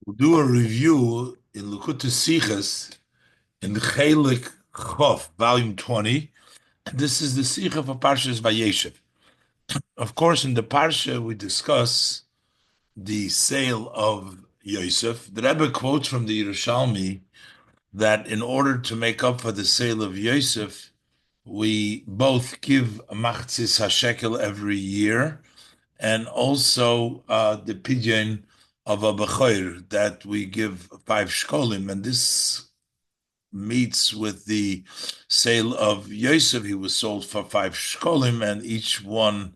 We'll do a review in Likutei Sichos in the Chelek Chof, volume 20. And this is the Sicha of Parshas Vayeishev. Of course, in the Parsha, we discuss the sale of Yosef. The Rebbe quotes from the Yerushalmi that in order to make up for the sale of Yosef, we both give a machzis hashekel every year, and also the pidyon of a bechoir that we give 5 shkolim, and this meets with the sale of Yosef. He was sold for 5 shkolim, and each one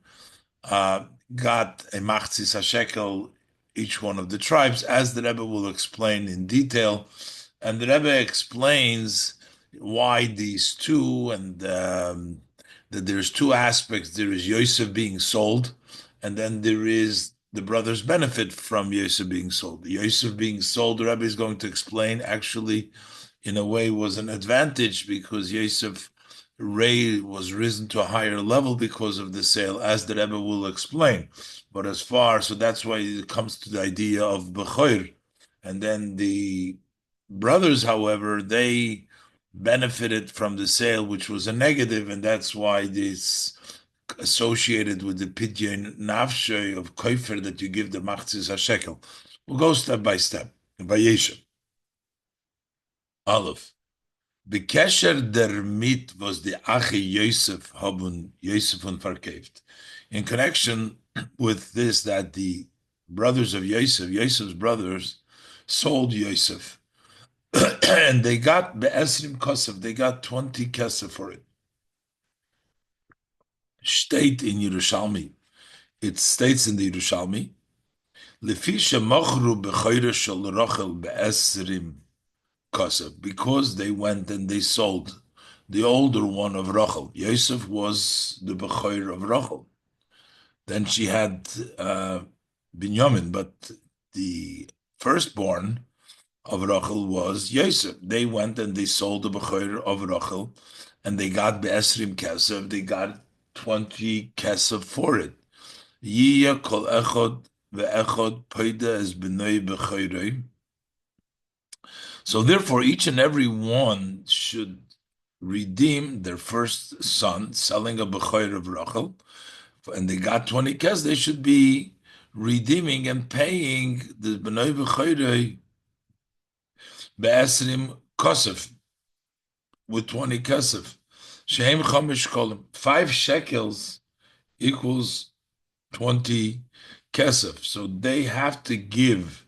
uh, got a machzis hashekel, each one of the tribes, as the Rebbe will explain in detail. And the Rebbe explains why these two, and that there's two aspects. There is Yosef being sold, and then there is the brothers benefit from Yosef being sold. The Yosef being sold, the Rebbe is going to explain, actually, in a way, was an advantage because Yosef Ray was risen to a higher level because of the sale, as the Rebbe will explain. But so that's why it comes to the idea of Bechoir. And then the brothers, however, they benefited from the sale, which was a negative, and that's why this associated with the pidyon nafshay of koifer that you give the machzis hashekel. We'll go step by step. Vayeishev. Aleph. Bekesher der Mit was the Achi Yosef haben Yosef und verkauft. In connection with this, that the brothers of Yosef, Yosef's brothers, sold Yosef, and they got be'esrim kosef, they got 20 kesef for it. State in Yerushalmi. It states in the Yerushalmi, Lefisha mochru b'choyre shel Rachel be'esrim kosef, because they went and they sold the older one of Rachel. Yosef was the Bechoir of Rachel. Then she had Binyamin, but the firstborn of Rachel was Yosef. They went and they sold the Bechoir of Rachel, and they got Be'esrim Kesef. They got 20 Kesef for it. Yiyah kol echod ve'echod poida es b'noi Bechoirei. So therefore, each and every one should redeem their first son, selling a Bechoir of Rachel, and they got 20 kes, they should be redeeming and paying the B'nai Bechoirei Be'esrim Kosef with 20 kesef. Shehem Chamish Kolim. 5 shekels equals 20 kesef. So they have to give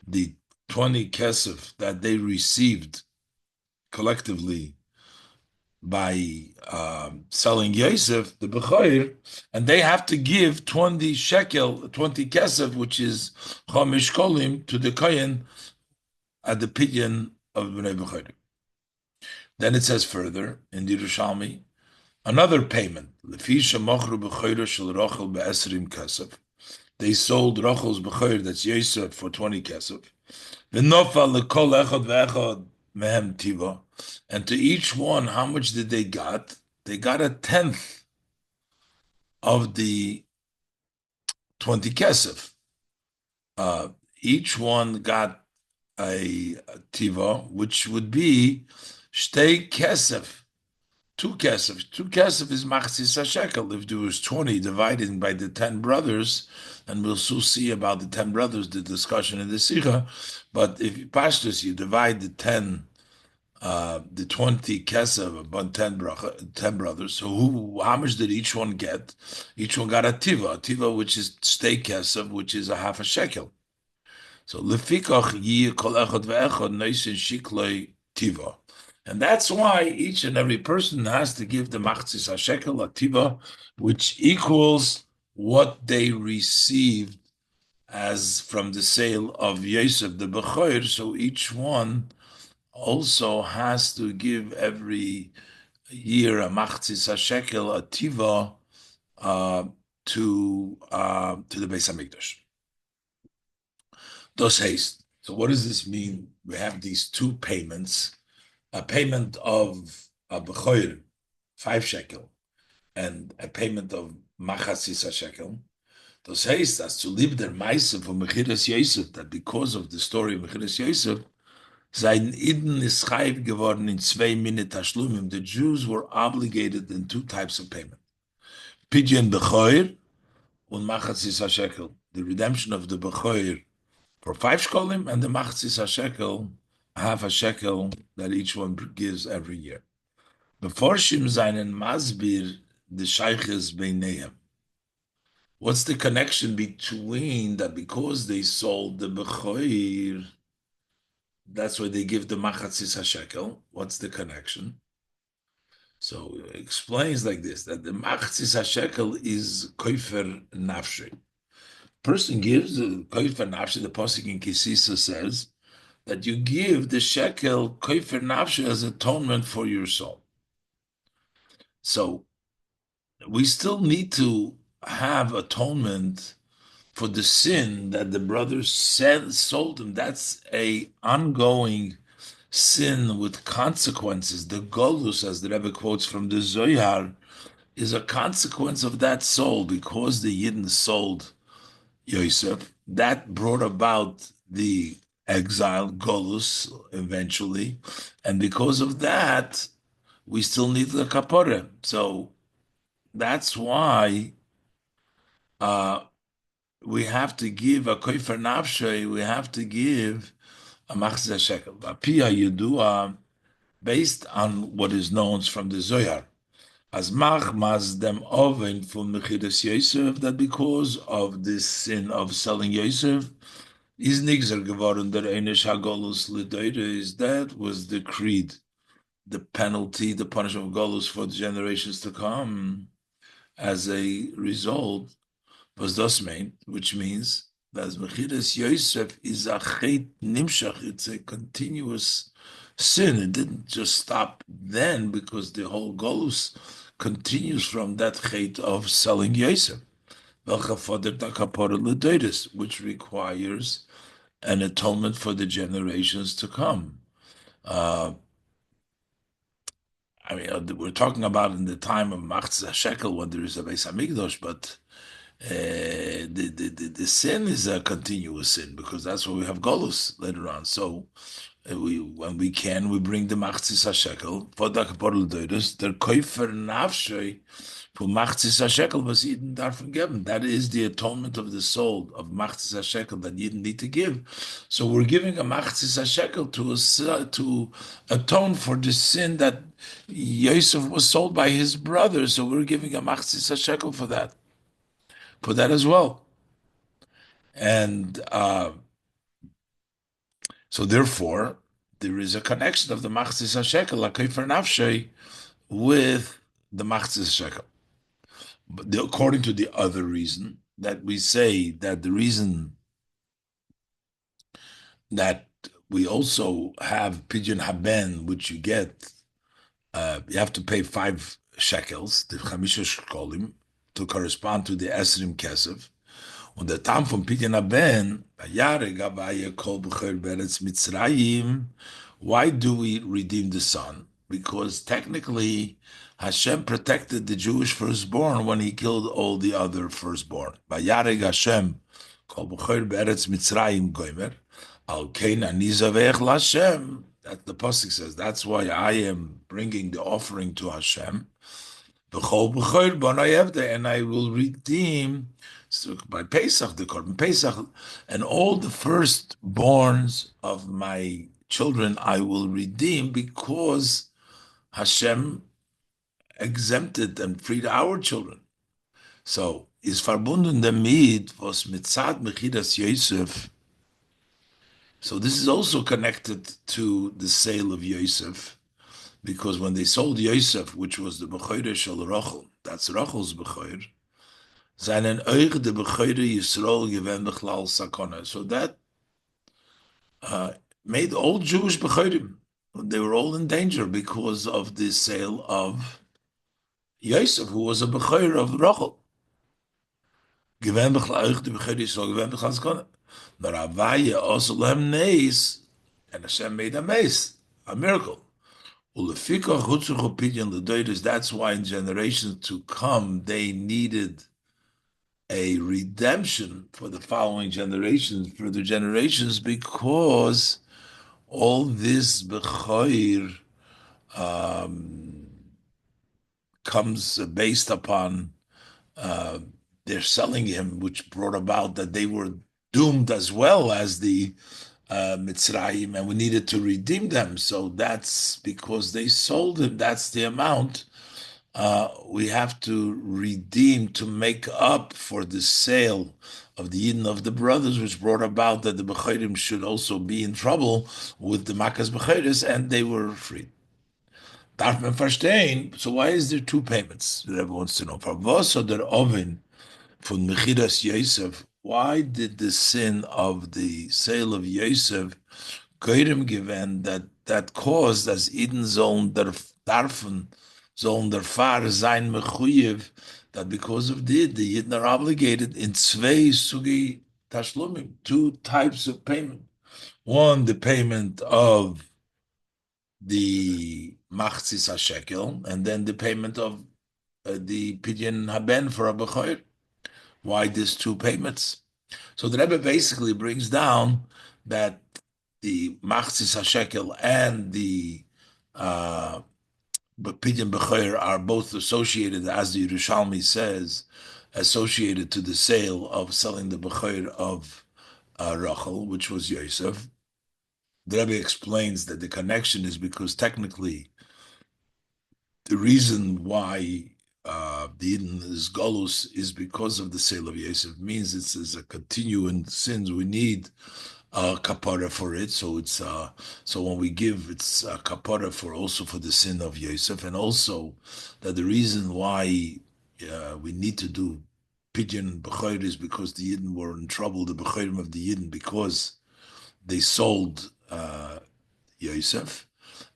the 20 kesef that they received collectively by selling Yosef, the Bechoir, and they have to give 20 shekel, 20 kesef, which is Chomish Kolim, to the Kohen at the pidyon of Bnei Bechoir. Then it says further in the Yerushalmi, another payment. Lefisha mochru Bechoir shel Rachel be'esrim kesef. They sold Rachel's Bechoir, that's Yosef, for 20 kesef. V'nofa lekol echad ve'echad mehem tiva. And to each one, how much did they got? They got a tenth of the 20 kesef. Each one got a tiva, which would be shtei kesef, 2 kesef. 2 kesef is machzis hashekel. If there was 20 divided by the 10 brothers, and we'll soon see about the 10 brothers, the discussion in the Sikha. But if pashtus, you divide the 20 kesef upon 10 brothers. So how much did each one get? Each one got a tiva which is shtei kesef, which is a half a shekel. So lefikach yi kol echad ve'echad noisin shiklei tiva. And that's why each and every person has to give the machzis hashekel a tiva, which equals what they received as from the sale of Yosef the Bechoir. So each one also has to give every year a machzis hashekel, a tiva, to the Beis Hamikdash. Dos haste. So what does this mean? We have these two payments: a payment of a Bechoir, 5 shekel, and a payment of machzis hashekel. Das heißt, dass zu lieb der Meise von Mechiras Yosef, that because of the story of Mechiras Yosef, sein Iden ist chayv geworden in 2 Minuten Tashlumim. The Jews were obligated in two types of payment. Pidyon Bechoir und Machatzis HaShekel. The redemption of the Bechoir for 5 shkolim and the Machatzis HaShekel, half a shekel that each one gives every year. Beforshim seinen Masbir, the Sheiches Beinehem. What's the connection between that? Because they sold the Bechoir, that's why they give the Machatzis HaShekel. What's the connection? So it explains like this, that the Machatzis HaShekel is Koifer Nafshe. Person gives the Koifer Nafshe, the Pasuk in Kisisa says, that you give the shekel Koifer Nafshe as atonement for your soul. So we still need to have atonement for the sin that the brothers sold him. That's a ongoing sin with consequences. The golus, as the Rebbe quotes from the Zohar, is a consequence of that soul because the Yidden sold Yosef. That brought about the exile, golus, eventually. And because of that, we still need the kapore. So that's why we have to give a koifer nafshe, we have to give a machzeh shekel. Apia yedua, based on what is known from the Zohar, as machmaz dem oven from Mechiras Yosef, that because of this sin of selling Yosef, is nigzer geworden der einish hagolus ledoides, that was decreed, the penalty, the punishment of golus for the generations to come, as a result, was das mean, which means that Mechiras Yosef is a chet nimshach, it's a continuous sin. It didn't just stop then because the whole golus continues from that chet of selling Yosef, which requires an atonement for the generations to come. We're talking about in the time of Machzah Shekel when there is a Beis Hamikdash, but the sin is a continuous sin because that's why we have Golus later on. So when we can, we bring the Machzis HaShekel for the Kaporel Deudus, der Käufer Nafshei for Machzis HaShekel was Yidden davon geben. That is the atonement of the soul of Machzis HaShekel that Yidden need to give. So we're giving a Machzis HaShekel to atone for the sin that Yosef was sold by his brother. So we're giving a Machzis HaShekel for that as well. And so therefore, there is a connection of the Machzis HaShekel, a Kaifer Nafshei, with the Machzis HaShekel. But according to the other reason, that we say that the reason that we also have Pidyon Haben, which you get, you have to pay 5 shekels, the Chamisha Shkolim, to correspond to the Esrim Kesef. Und der Tam von Pidyon Haben, why do we redeem the son? Because technically, Hashem protected the Jewish firstborn when he killed all the other firstborn. Vayareg Hashem kol b'choir be'eretz Mitzrayim goymer al kein ani zavech l'Hashem. That the pasuk says. That's why I am bringing the offering to Hashem. B'chol b'choir b'nayevde, and I will redeem by Pesach, the Korban Pesach, and all the firstborns of my children I will redeem because Hashem exempted and freed our children. So, is verbunden damit, was mitzad Mechiras Yosef. So this is also connected to the sale of Yosef, because when they sold Yosef, which was the Bechoire Shel Rachel, that's Rachel's Bechoire, seinen Euch de Bechoire Yisrael gewen bechlal sakona. So that made all Jewish Bechoirim. They were all in danger because of the sale of Yosef, who was a Bechoir of Rachel. Gewen bechlal Euch de Bechoire Yisrael gewen bechlal sakona. But Avaya also lehem neis, and Hashem made a mace, a miracle. That's why in generations to come they needed a redemption for the following generations, further generations, because all this bechoir comes based upon uh, they're selling him, which brought about that they were doomed as well as the Mitzrayim, and we needed to redeem them. So that's because they sold him. That's the amount we have to redeem to make up for the sale of the Yidden of the brothers, which brought about that the Bechorim should also be in trouble with the Makas Bechoris, and they were freed. Darf man verstehen? So why is there two payments? That everyone wants to know. For was oder Oven von Mechiras Yosef, why did the sin of the sale of Yosef Goyim given that caused as Eden sollen der darfen sollen der Fahrer sein mechuyev, that because of the Eden are obligated in zwei sugi tashlumim, two types of payment. One, the payment of the machzis hashekel, and then the payment of the pidyon haben for a bechoir. Why these two payments? So the Rebbe basically brings down that the machzis hashekel and the pidyon bechoir are both associated, as the Yerushalmi says, associated to the sale of selling the bechoir of Rachel, which was Yosef. The Rebbe explains that the connection is because technically the reason why the Eden is Golus is because of the sale of Yosef. Means it's a continuing sins. We need kapara for it. So it's so when we give, it's kapara for also for the sin of Yosef, and also that the reason why we need to do pidyon b'choir is because the Yidden were in trouble, the b'choirim of the Yidden, because they sold Yosef,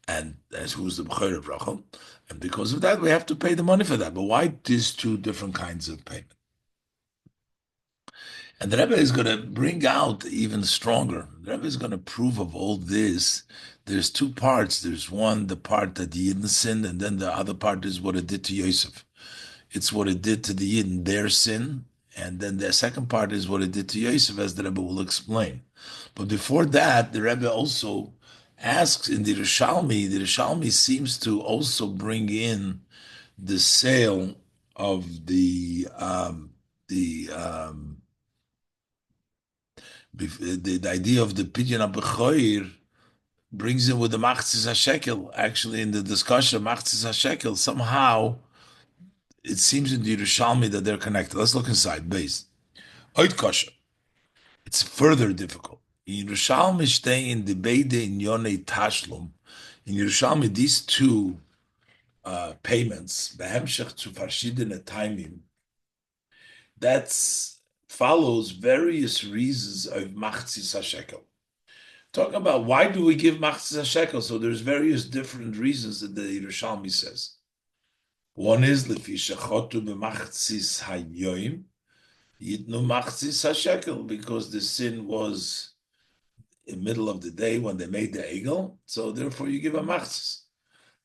and as who's the b'choir of Rachel, and because of that we have to pay the money for that. But why these two different kinds of payment? And the Rebbe is going to bring out even stronger. The Rebbe is going to prove of all this. There's two parts. There's one, the part that the Yidden sinned, and then the other part is what it did to Yosef. It's what it did to the Yidden, their sin, and then the second part is what it did to Yosef, as the Rebbe will explain. But before that, the Rebbe also asks in the Rishalmi seems to also bring in the sale of the idea of the pidyon abechoir brings in with the machzis hashekel. Actually, in the discussion, machzis hashekel, somehow it seems in the Yerushalmi that they're connected. Let's look inside. Base. Oit kosher. It's further difficult. In Yerushalmi stay in the beide in yonei tashlum. In Yerushalmi, these two payments, behemshech to farshidene timing, that's follows various reasons of machzis hashekel. Talking about why do we give machzis hashekel? So there's various different reasons that the Yerushalmi says. One is lefi shechotu b'machzis hayoim yitnu machzis hashekel, because the sin was in the middle of the day when they made the egel, so therefore you give a machzis.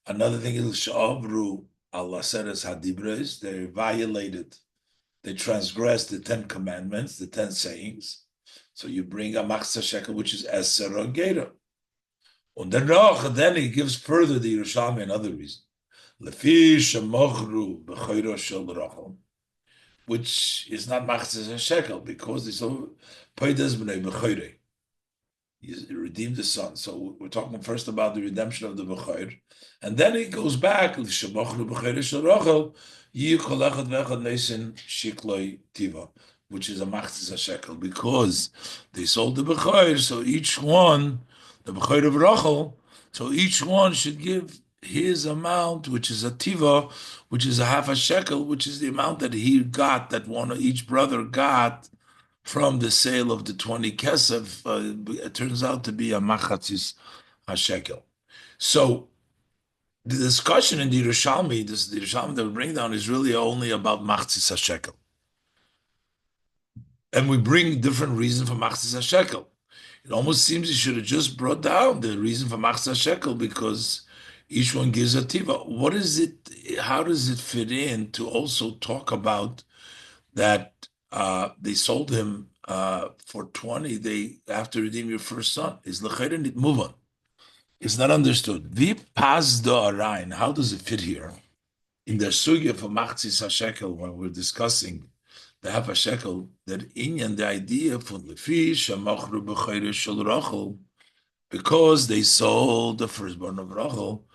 Another thing is she'avru al aseres hadibres, they violated, they transgressed the 10 commandments, the 10 sayings. So you bring a machzah shekel, which is eser gera. And then he gives further the Yerushalmi another reason. Lefi shemochru b'choiro shel Rachel, which is not machzah shekel, because it's so peidas b'nei b'choire. He redeemed the son. So we're talking first about the redemption of the b'choir, and then he goes back shemochru b'choiro shel Rachel, yi kol echad ve'echad nesin shikloi tiva, which is a machzis shekel, because they sold the b'choir, so each one, the b'choir of Rachel, so each one should give his amount, which is a tiva, which is a half a shekel, which is the amount that he got, that one of each brother got from the sale of the 20 kesef. It turns out to be a machatzis shekel. So the discussion in the Yerushalmi, the Yerushalmi that we bring down, is really only about machzis shekel. And we bring different reasons for machzis shekel. It almost seems you should have just brought down the reason for machzis shekel, because each one gives a tiva. What is it? How does it fit in to also talk about that they sold him for 20. They after redeem your first son. Is l'chayrin move on. It's not understood. Vi pas do arayin. How does it fit here? In the sugya for machzis hashekel, when we're discussing the half a shekel, that inyan, the idea for lefi shemachru b'chayre shel Rachel, because they sold the firstborn of Rachel,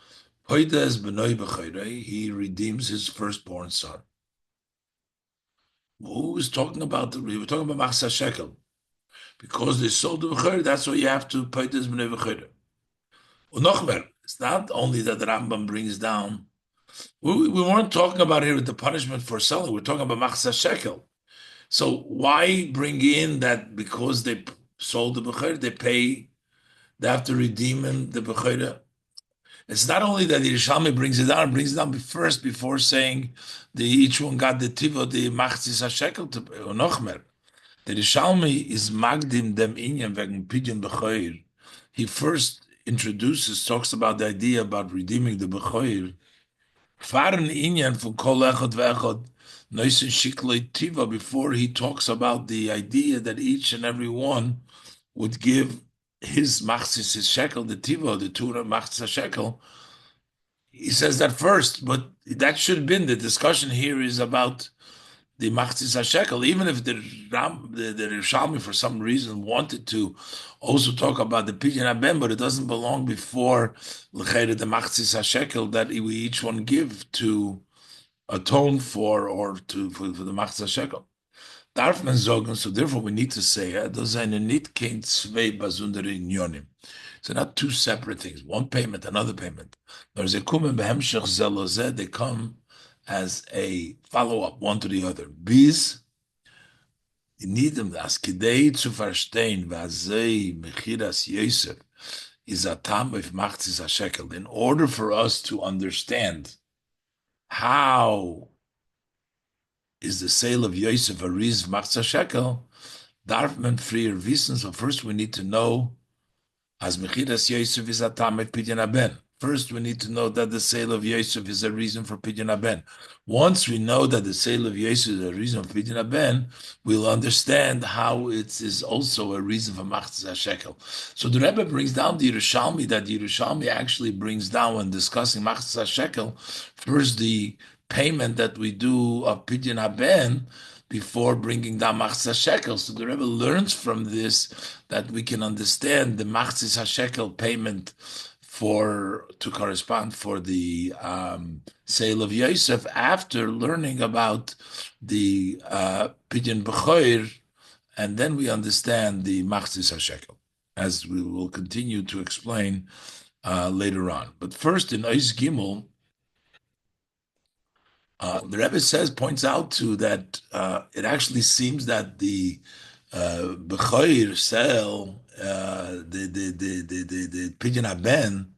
hoides b'noi b'chayre, he redeems his firstborn son. Who is talking about we were talking about machzis shekel. Because they sold the b'chayre, that's why you have to hoides b'noi b'chayre. Unochmer, it's not only that the Rambam brings down. We weren't talking about here the punishment for selling. We're talking about machzah shekel. So why bring in that because they sold the bechayr, they have to redeem the bechayr? It's not only that the Yerushalmi brings it down first before saying each one got the tivo, the machzis shekel to nochmer. The Yerushalmi is magdim dem inyan wegen pidyon bechayr. He first talks about the idea about redeeming the bechayr. Fahren inyan for kol echad ve'echad noisin shiklei tiva, before he talks about the idea that each and every one would give his machzis, his shekel, the tiva, the two machzis shekel. He says that first, but that should have been the discussion here is about the machzis shekel. Even if the Rishalmi for some reason wanted to also talk about the pidyon haben, but it doesn't belong before the machzis shekel that we each one give to atone for or for the machzis shekel. Darf man sagen, so therefore we need to say, those are nicht kein zwei besondere Unionen. So not two separate things, one payment, another payment. They come as a follow-up, one to the other. Bis, you need them as kidei zu verstehen, vazei mechiras Yosef is a tam of machzis shekel. In order for us to understand how is the sale of Yosef a riz machzis shekel, darf man frier wissen. So first we need to know as mechiras Yosef is a tam of pidyon haben. First, we need to know that the sale of Yosef is a reason for pidyon haben. Once we know that the sale of Yosef is a reason for pidyon haben, we'll understand how it is also a reason for machzis shekel. So the Rebbe brings down the Yerushalmi, that the Yerushalmi actually brings down when discussing machzis shekel, first the payment that we do of pidyon haben before bringing down machzis shekel. So the Rebbe learns from this that we can understand the machzis shekel payment to correspond for the sale of Yosef after learning about the pidyon b'choir, and then we understand the machzis shekel, as we will continue to explain later on. But first, in Ois Gimel, the Rebbe points out to that it actually seems that the b'choir sale, the pidyon haben,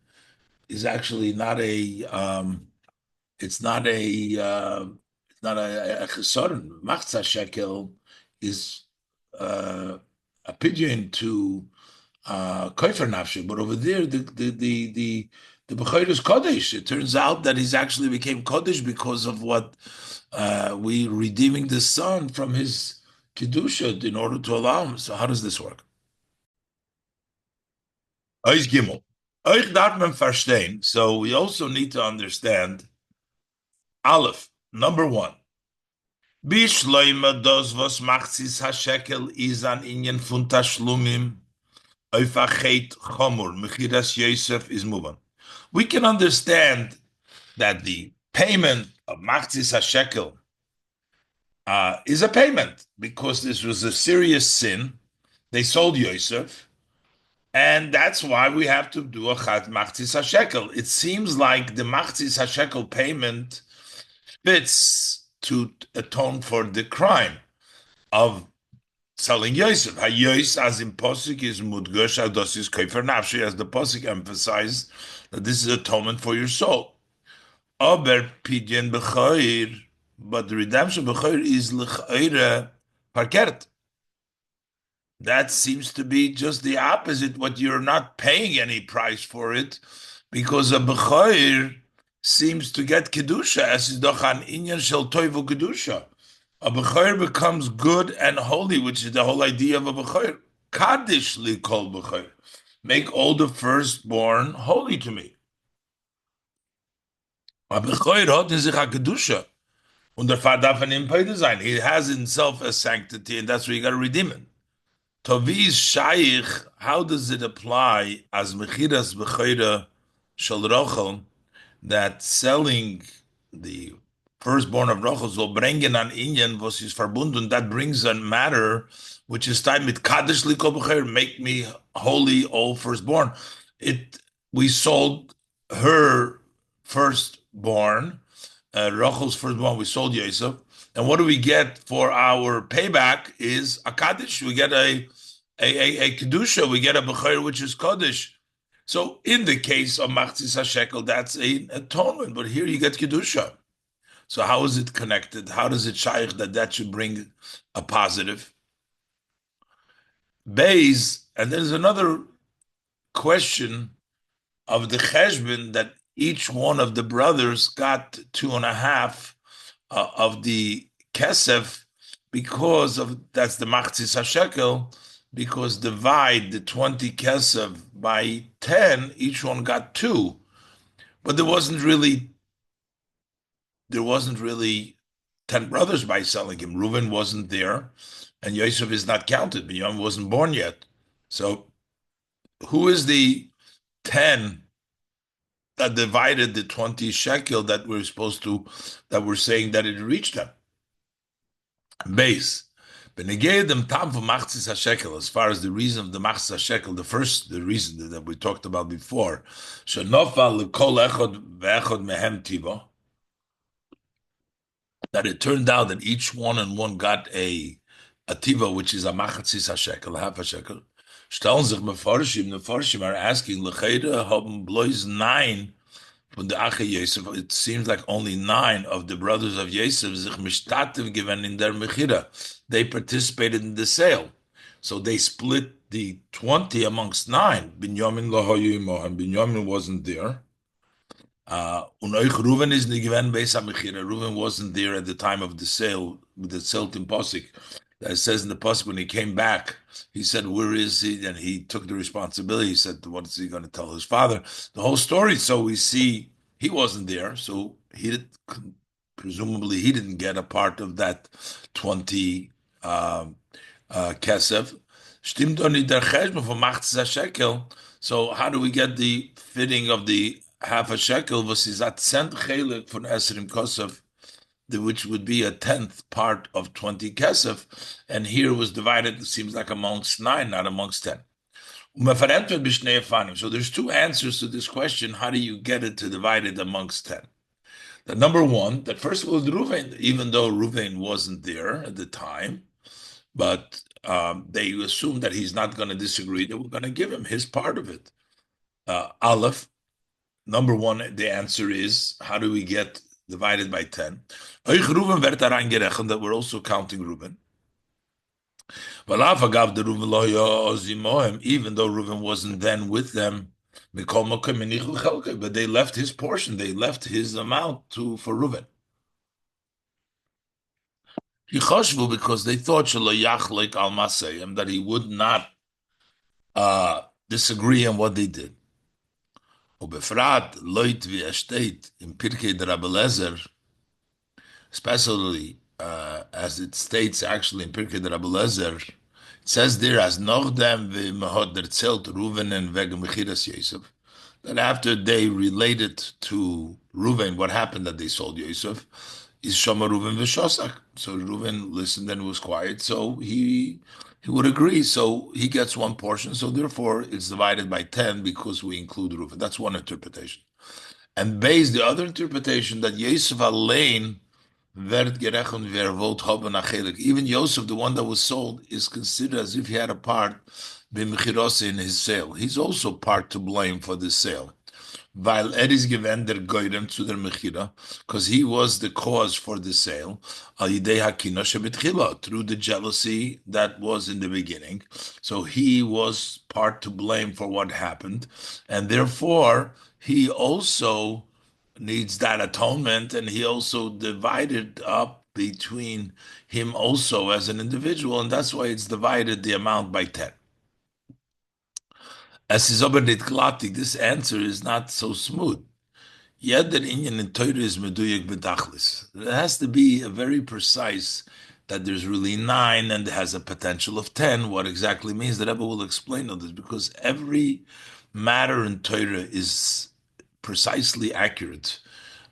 is actually not it's not a chesaron. Machzah shekel is a pidyon to kofer nafshe, but over there the b'choir is kodesh. It turns out that he's actually became kodesh because of what we redeeming the son from his kedusha in order to allow him. So how does this work? Ois Gimel. Euch darf man verstehen. So we also need to understand Aleph, number one. Bishloima dos was machzis hashekel is an inyan fun tashlumim auf achet chomur mechiras Yosef is muban. We can understand that the payment of machzis hashekel is a payment because this was a serious sin. They sold Yosef, and that's why we have to do a chat machzis hashekel. It seems like the machzis hashekel payment fits to atone for the crime of selling Yosef. Hayos, as in Posik, is mudgosh adosis kofer nafshi, as the Posik emphasized that this is atonement for your soul. Aber pidyon b'choir, but the redemption b'choir is l'chayre parkert. That seems to be just the opposite. What you're not paying any price for it, because a b'choir seems to get kedusha, as is doch an inyan shel toivu kedusha. A b'chayr becomes good and holy, which is the whole idea of a b'chayr. Kaddish li kol b'chayr. Make all the firstborn holy to me. A b'chayr hat in sich a kedusha. Und der Vater darf an ihm peide sein. He has in himself a sanctity, and that's where you got to redeem him. Tovi's shaykh, how does it apply as mechiras b'chayra shel rochel, that selling the firstborn of Rochel will bring in an inyan was is verbunden, that brings a matter which is time mit kaddish likol b'chayr, make me holy, all firstborn. It We sold her firstborn, Rachel's firstborn. We sold Yosef, and what do we get for our payback? Is a kaddish. We get a kedusha. We get a b'chayr which is kaddish. So in the case of Machzis HaShekel, that's an atonement, but here you get Kedusha. So how is it connected? How does it shaykh that should bring a positive? Bays, and there's another question of the cheshbon that each one of the brothers got 2.5 of the kesef because of, that's the Machzis HaShekel, because divide the 20 kesef by 10, each one got 2. But there wasn't really 10 brothers by selling him. Reuven wasn't there, and Yosef is not counted. Binyamin wasn't born yet. So who is the 10 that divided the 20 shekel that we're saying that it reached them? Base. Benegedem tam for machzis hashekel, as far as the reason of the machzis hashekel, the reason that we talked about before, shenofal lekol echod ve'echod mehem tibo, that it turned out that each one and one got a tiva, which is a machatzis hashekel, half a shekel. Stellen sich the Mefarshim are asking, Lecheda haben bloß 9 von der Ache Yosef. It seems like only 9 of the brothers of Yosef sich mishtatev given in their mechira. They participated in the sale. So they split the 20 amongst 9. Binyamin lahayu imohem. Binyamin wasn't there. Und euch Reuven is nicht gewesen bei Samechira. Reuven wasn't there at the time of the sale, with the sale in Posik. It says in the Posik, when he came back, he said, "Where is he?" And he took the responsibility. He said, "What is he going to tell his father?" The whole story. So we see he wasn't there. So presumably he didn't get a part of that 20 kesef. Stimmt doch nicht der Cheshbon von Machzis HaShekel. So how do we get the fitting of the half a shekel versus that cent chelek from Esrim Kosov, which would be a 10th part of 20 kesef, and here was divided, it seems like amongst 9, not amongst 10. So there's 2 answers to this question. How do you get it to divide it amongst 10? The number one, that first of all, Reuven, even though Reuven wasn't there at the time, but they assumed that he's not going to disagree, that we're going to give him his part of it. Aleph, number one, the answer is, how do we get divided by 10? That we're also counting Reuven. Even though Reuven wasn't then with them, but they left his portion, they left his amount for Reuven. Because they thought that he would not disagree on what they did. ובפרט לא יתביא steht in Pirkei de Rabbi Lezer, especially as it states actually in Pirkei de Rabbi Lezer, it says there, as noch dem v'mehod erzählt Reuven and wegen Mechiras Yosef, that after they related to Reuven what happened that they sold Yosef, is Shama Reuven v'shosak. So Reuven listened and was quiet, so he would agree. So he gets one portion. So therefore, it's divided by 10 because we include Reuven. That's one interpretation. And based the other interpretation that Yosef Alein werd gerechnet vervot haben achelik. Even Yosef, the one that was sold, is considered as if he had a part b'mechirose in his sale. He's also part to blame for the sale. Weil is given der goyrem zu der mechira, because he was the cause for the sale, al yidei hakina shebetchila, through the jealousy that was in the beginning. So he was part to blame for what happened, and therefore he also needs that atonement, and he also divided up between him also as an individual, and that's why it's divided the amount by 10. As is aber nicht glattig, this answer is not so smooth. Yet that Inyan in Torah is meduyek bedachlis. It has to be a very precise that there's really 9 and it has a potential of 10. What exactly means, the Rebbe will explain all this because every matter in Torah is precisely accurate,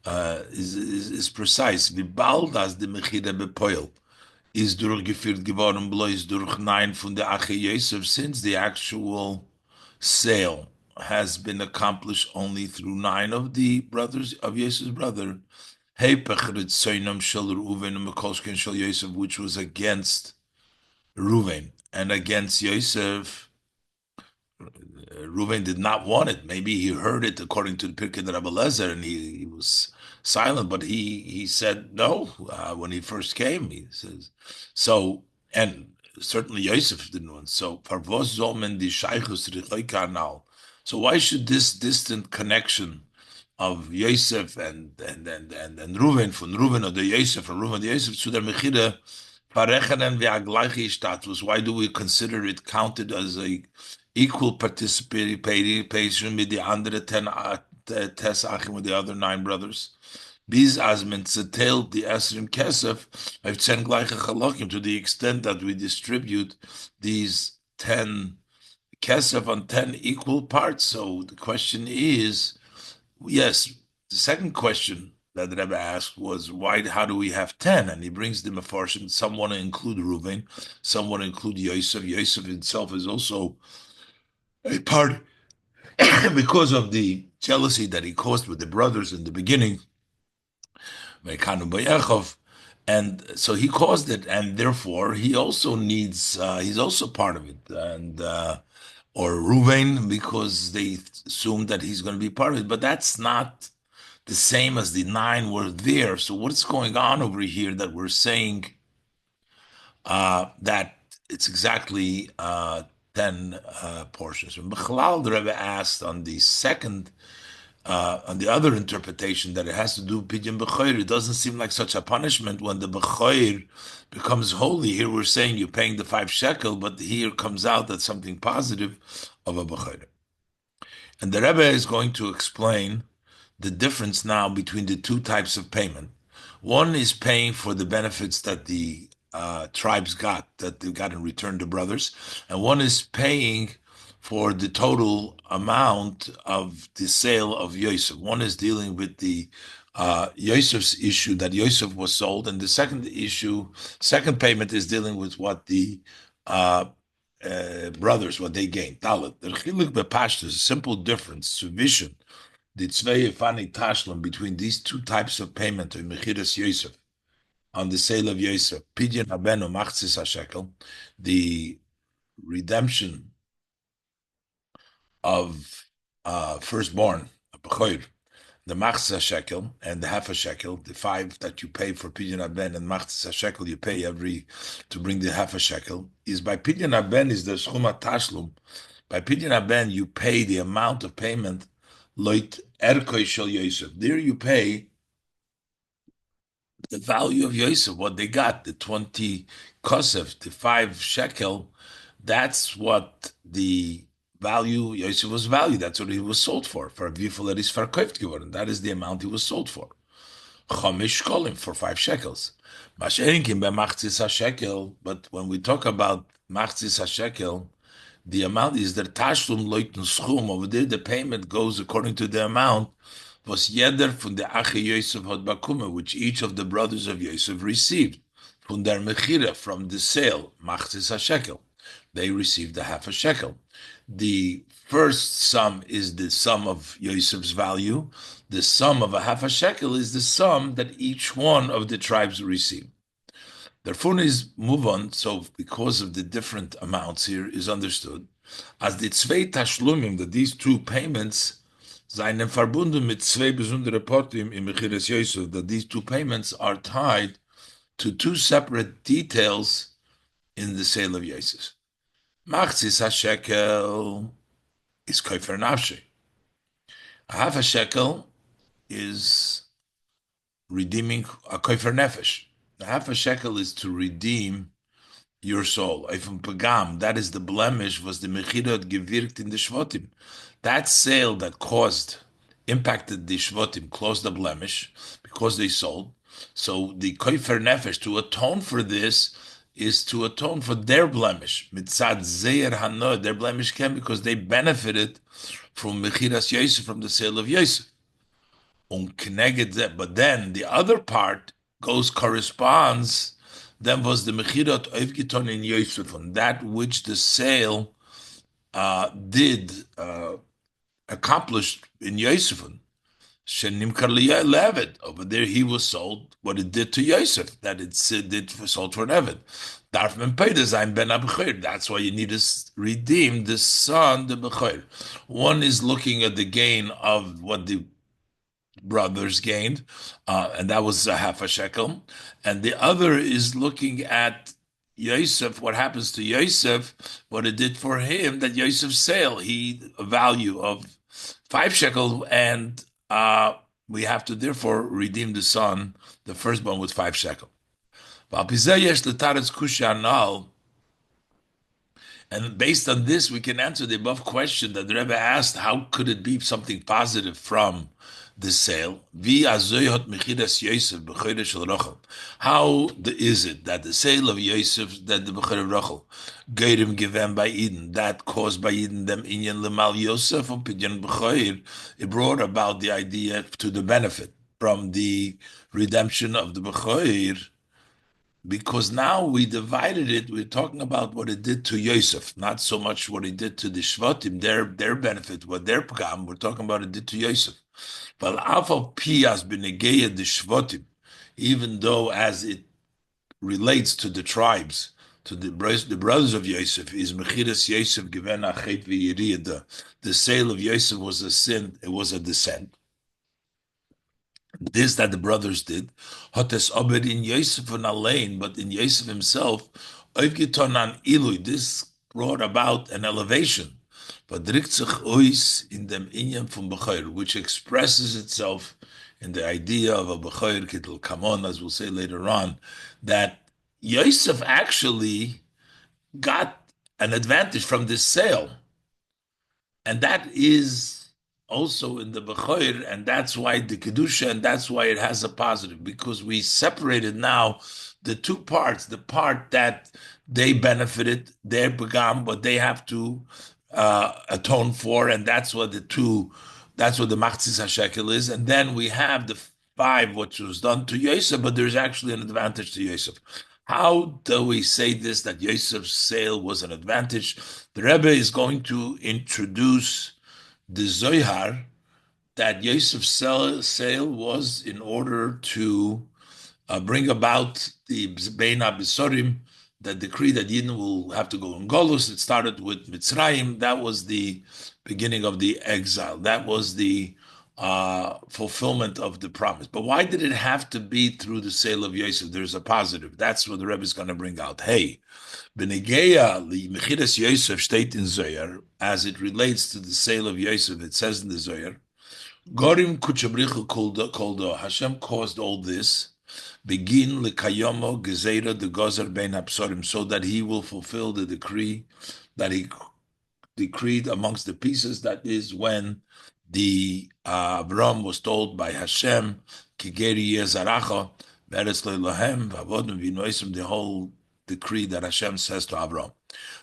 is precise. Wie bald as the Mechida bepoil is durchgeführt geworden, bloß durch 9 von der Ache Yosef, since the actual sale has been accomplished only through 9 of the brothers of Yosef's brother. Heipech Ritzoinam Shel Reuven and Mekolshken Shel Yosef, which was against Reuven and against Yosef. Reuven did not want it. Maybe he heard it according to the Pirkei Rabbi Lezer, and he was silent. But he said no when he first came. He says so, and certainly Yosef didn't want. So Parvos Zolmen di Shaychus Richoika now. So why should this distant connection of Yosef and Reuven from Reuven or the Yosef from Reuven the Yosef to their Mechida verrechnen wie a gleiche Status? Why do we consider it counted as a equal participation with the other 10 Tes Achim with the other 9 brothers? Biz azmen zetelt the Esrim Kesef have 10 gleiche Chalokim to the extent that we distribute these 10 Kesef on 10 equal parts. So the question is, yes, the second question that the Rebbe asked was, why? How do we have 10? And he brings the Mefarshim. Some want to include Reuven, some want to include Yosef. Yosef himself is also a part because of the jealousy that he caused with the brothers in the beginning. And so he caused it, and therefore he also needs, he's also part of it. And or Reuven, because they assume that he's going to be part of it. But that's not the same as the 9 were there. So what's going on over here that we're saying that it's exactly 10 portions? When Bechalal, the Rebbe asked on the second, on the other interpretation that it has to do with Pidyon B'choir, it doesn't seem like such a punishment when the B'choir becomes holy. Here we're saying you're paying the 5 shekel, but here comes out that something positive of a B'choir. And the Rebbe is going to explain the difference now between the 2 types of payment. One is paying for the benefits that the tribes got, that they got in return to brothers, and one is paying for the total amount of the sale of Yosef. One is dealing with the Yosef's issue that Yosef was sold, and the second issue, second payment is dealing with what the brothers, what they gained. Dalet. The chiluk bepashtus is a simple difference, vision the tzvei fani tashlim between these 2 types of payment of mechiras Yosef on the sale of Yosef, pidyon abeno machzis hashekel, the redemption of firstborn, a b'choir, the machzis hashekel and the half a shekel, the 5 that you pay for pidyon aben and machzis hashekel you pay every to bring the half a shekel, is by pidyon aben is the schuma tashlum. By pidyon aben you pay the amount of payment loit erkoi shel Yosef. There you pay the value of Yosef, what they got, the 20 kosef, the 5 shekel. That's what the value Yosef was valued. That's what he was sold for a viful that is verkauft geworden. That is the amount he was sold for. Chomish kolim for 5 shekels. Masherinkim by machzis hashekel. But when we talk about machzis hashekel, the amount is the tashlum loitun schum. Over there, the payment goes according to the amount was yeder from the ache Yosef hod bakume, which each of the brothers of Yosef received from their mechira, from the sale machzis hashekel. They received a half a shekel. The first sum is the sum of Yosef's value. The sum of a half a shekel is the sum that each one of the tribes received. Therefore, is move on. So, because of the different amounts here, is understood as the zwei Tashlumim, that these 2 payments, seinen verbunden mit zwei besondere Portim im Mechiras Yosef, that these 2 payments are tied to 2 separate details in the sale of Yosef. Machzis hashekel is kofer nafshi. A half a shekel is redeeming a kofer nefesh. half a shekel is to redeem your soul. From Pagam, that is the blemish, was the Mechirot gewirkt in the Shvotim. That sale that impacted the Shvotim, closed the blemish because they sold. So the Koifer Nefesh, to atone for this, is to atone for their blemish. Mitzad Zeir Hanod, their blemish came because they benefited from Mechiras Yosef, from the sale of Yosef. But then the other part corresponds. Then was the mechirot oivgiton in Yosef, on that which the sale did accomplish in Yosef. Shenimkar le'eved. Over there, he was sold. What it did to Yosef, that it did sold for an eved. Darfman paid design ben abchir. That's why you need to redeem the son, the bechir. One is looking at the gain of what the brothers gained, and that was a half a shekel. And the other is looking at Yosef, what happens to Yosef, what it did for him, that Yosef's sale, a value of 5 shekel, and we have to therefore redeem the son, the firstborn, with 5 shekel. And based on this, we can answer the above question that the Rebbe asked: how could it be something positive from the sale? How is it that the sale of Yosef, that the Bechor of Rachel, Geirim given by Eden, that caused by Eden them inyan lemal Yosef and Pidyon Bechor, it brought about the idea to the benefit from the redemption of the Bechor? Because now we divided it, we're talking about what it did to Yosef, not so much what it did to the Shvatim, their benefit, what their pagam. We're talking about it did to Yosef. But afal piyas b'negeya the Shvatim, even though as it relates to the tribes, to the brothers of Yosef, is mechiras Yosef given achet v'yiriyah. The sale of Yosef was a sin; it was a descent. This that the brothers did, Hotes Obed in Yosef and Alain, but in Yosef himself, Oivgitonan Ilui, this brought about an elevation. But Dritzach Ois in dem Inyan from Bechor, which expresses itself in the idea of a Bechor Kittel Kamon, as we'll say later on, that Yosef actually got an advantage from this sale. And that is also in the Bechor, and that's why the Kedusha, and that's why it has a positive, because we separated now the two parts, the part that they benefited, their Begam, but they have to atone for, and that's what the Machzis HaShekel is, and then we have the 5, which was done to Yosef, but there's actually an advantage to Yosef. How do we say this, that Yosef's sale was an advantage? The Rebbe is going to introduce the Zohar, that Yosef's sale was in order to bring about the Bein HaBesorim, that decree that Yidden will have to go in Golus. It started with Mitzrayim. That was the beginning of the exile. That was the fulfillment of the promise. But why did it have to be through the sale of Yosef? There's a positive. That's what the Rebbe is going to bring out. Hey, Benegeya li Mechiras Yosef steht in Zohar, as it relates to the sale of Yosef, it says in the Zohar, Gorim Kuchabrichu Koldo, Hashem caused all this, begin lekayomo gezeira de gozer ben absorim, so that he will fulfill the decree that he decreed amongst the pieces. That is when the Avram was told by Hashem, Kigeri Yezaracha, Beretz Lohem, Vavodim Vinoisim, the whole decree that Hashem says to Avram.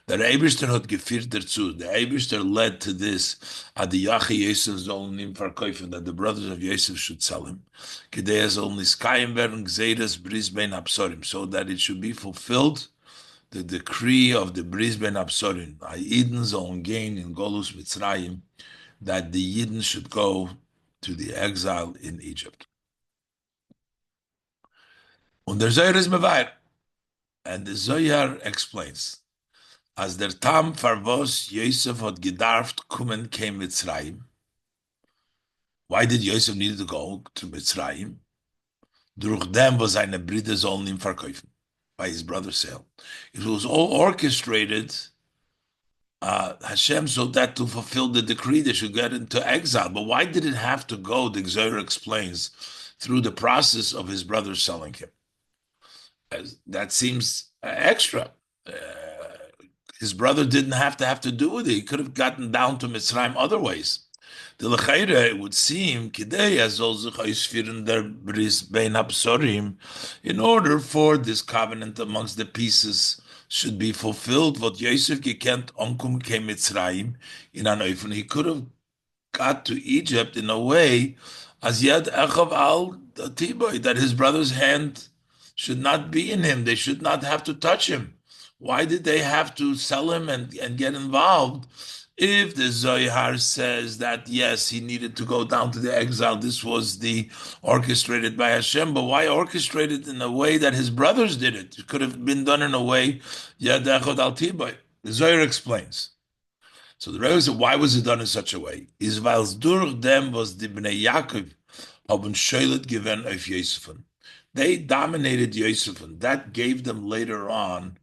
The Eibishter had gefiert dazu. The Eibishter led to this. Adiyachi Yosef zol nim verkaufen, that the brothers of Yosef should sell him. Kedei zol niskayim werden gzeiras bris ben absorim, so that it should be fulfilled the decree of the bris ben absorim. Yidden zol gain in Golus Mitzrayim, that the Yidden should go to the exile in Egypt. Und der Zohar is mevair, and the Zohar explains, as der Tam farvos Yosef had gedarft kumen came Mitzrayim. Why did Yosef need to go to Mitzrayim? Durch dem was seine Brüder sollen ihm verkaufen, by his brother's sale. It was all orchestrated, Hashem, so that to fulfill the decree they should get into exile. But why did it have to go, the Zohar explains, through the process of his brother selling him? That seems extra. Uh, his brother didn't have to do with it. He could have gotten down to Mitzrayim other ways. The Lechaira, it would seem, Kidei azol zich ausführen der Bris bein Absorim, in order for this covenant amongst the pieces should be fulfilled, what Yosef gekent onkum ke Mitzrayim in an Eufen. He could have got to Egypt in a way as yet Echav al Tiboy, that his brother's hand should not be in him. They should not have to touch him. Why did they have to sell him and get involved? If the Zohar says that yes, he needed to go down to the exile, this was the orchestrated by Hashem, but why orchestrated in a way that his brothers did it? It could have been done in a way, Yad Echad al Tiboy. The Zohar explains. So the Rebbe said, why was it done in such a way? Is weil durch them was the Bnei Yaakov haben Sholet given auf Yosefon. They dominated Yosefon. That gave them later on,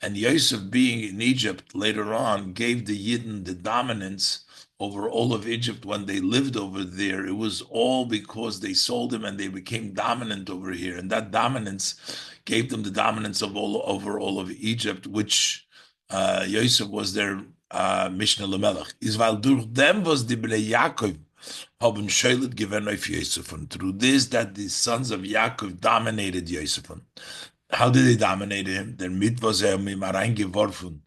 and Yosef being in Egypt later on gave the Yidden the dominance over all of Egypt when they lived over there. It was all because they sold him and they became dominant over here. And that dominance gave them the dominance of all over all of Egypt, which Yosef was their Mishnah Lamelech. Israel durch them was the Bnei Yaakov haben Sholet given auf Yosef. And through this, that the sons of Yaakov dominated Yosef. How did they dominate him? Their mit was mit reingeworfen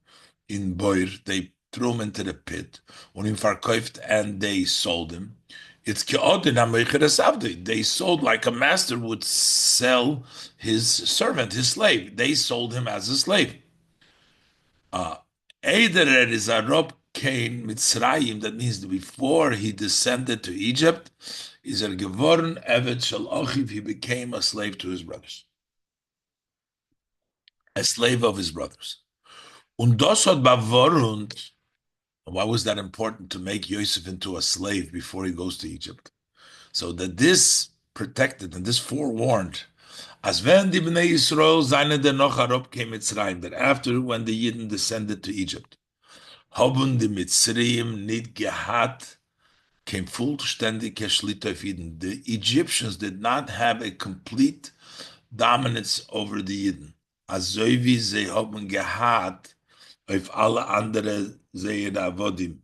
in Boir. They threw him into the pit. Und ihn verkauft, and they sold him. It's they sold like a master would sell his servant, his slave. They sold him as a slave. Eider is a Rob Cain Mitzrayim, that means that before he descended to Egypt, is geworden Evet Shel Achiv, he became a slave to his brothers. A slave of his brothers. Und das hat bevorund. Why was that important to make Yosef into a slave before he goes to Egypt? So that this protected and this forewarned, as when the Bnei Yisrael seine der noch Arab came Mitzrayim, that after when the Yidden descended to Egypt, haben die Mitzrayim nicht gehat, came vollständige Schlita auf Yidden. The Egyptians did not have a complete dominance over the Yidden. Also wie sie haben gehat auf alle andere Zeir Avodim,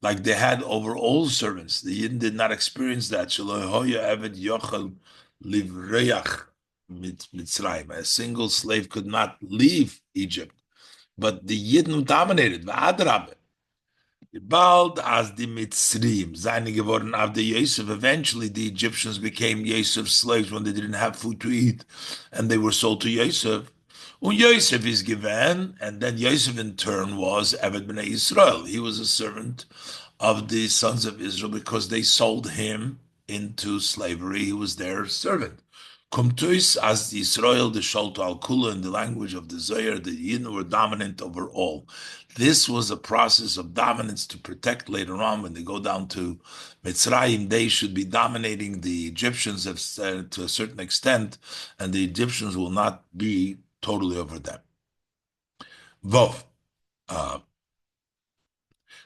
like they had over all servants. The Yidden did not experience that. A single slave could not leave Egypt, but the Yidden dominated. Bald as the Mitzrim, seine geworden after Yosef, eventually the Egyptians became Yosef's slaves when they didn't have food to eat, and they were sold to Yosef. Und Yosef is given, and then Yosef in turn was Eved Bnei Yisrael. He was a servant of the sons of Israel because they sold him into slavery. He was their servant. Kumtuis as the Yisrael, the Sholto al Kula, in the language of the Zohar, the Yidden were dominant over all. This was a process of dominance to protect later on when they go down to Mitzrayim. They should be dominating the Egyptians to a certain extent, and the Egyptians will not be totally over them. Vov.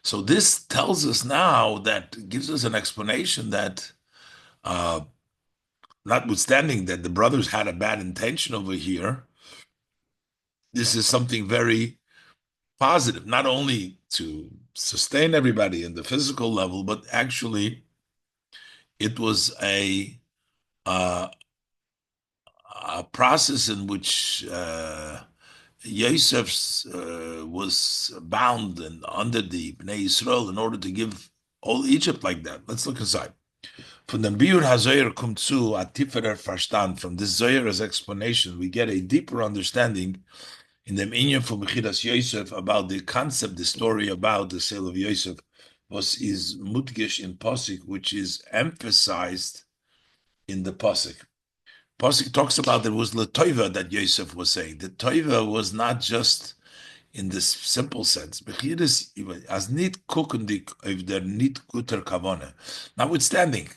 So this tells us now, that gives us an explanation that notwithstanding that the brothers had a bad intention over here, this is something very positive, not only to sustain everybody in the physical level, but actually it was a process in which Yosef was bound and under the Bnei Yisrael in order to give all Egypt like that. Let's look inside. From the Biur HaZoyer kommt zu a tieferer Verstand. From this Zoyer's explanation, we get a deeper understanding in the Inyan from Mechiras Yosef about the concept, the story about the sale of Yosef, was is mutgish in Pasuk, which is emphasized in the Pasuk. Pasuk talks about there was the toiva that Yosef was saying. The toiva was not just in this simple sense. As nit kukendik of der nit guter kavana. Notwithstanding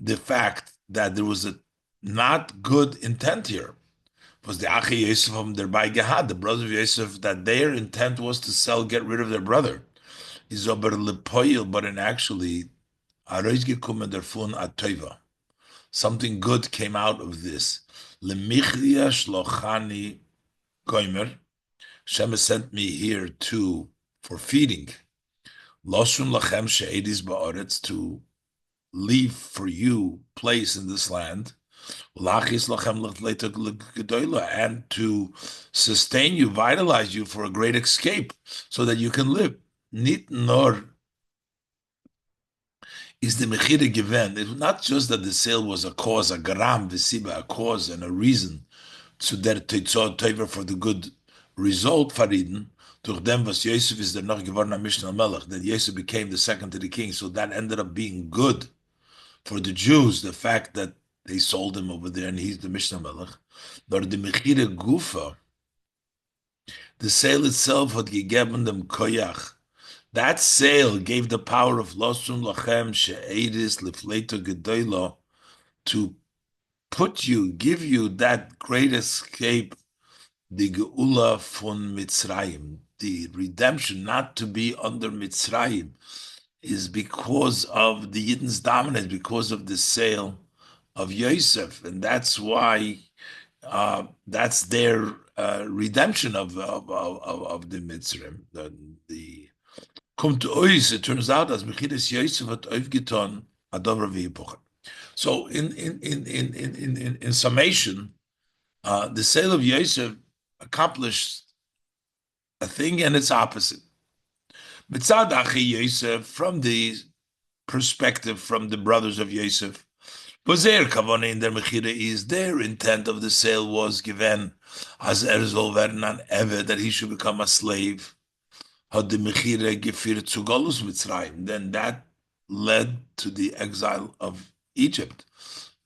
the fact that there was a not good intent here, was the Achi Yosef thereby gehad, the brothers of Yosef, that their intent was to get rid of their brother. Is aber lepoil, but in actually, arois gekommen davon a toiva. Something good came out of this. Lemichlia shlochani goimer. Hashem has sent me here to for feeding. Loshun lachem she'edis ba'aretz, to leave for you place in this land. Lachis lachem gedola, and to sustain you, vitalize you for a great escape, so that you can live. Nit nor is the mechira given. It's not just that the sale was a cause, a garam v'siba, a cause and a reason to der tetzot toiver, for the good result fariden. Durch dem was Yosef is der noch geworden am Mishnah Melech, that Yosef became the second to the king, so that ended up being good for the Jews, the fact that they sold him over there and he's the Mishnah Melech. Nor the mechira gufa, the sale itself had gegeben dem koyach. That sale gave the power of Losum Lachem She'edis Lifleto Gedoylo to give you that great escape, the Geula von Mitzrayim, the redemption, not to be under Mitzrayim, is because of the Yidden's dominance, because of the sale of Yosef, and that's why that's their redemption of the Mitzrayim. The Kommt ois, it turns out as Mechidas Yosef hat aufgetan a Dover v'hipochen. So in summation, the sale of Yosef accomplished a thing and its opposite. Mitzad Achi Yosef, from the perspective from the brothers of Yosef, was their kavanah in their mechira, is their intent of the sale was given as erzol werden an eved, that he should become a slave. Had the mechira gefiert zu Golus Mitzrayim, then that led to the exile of Egypt.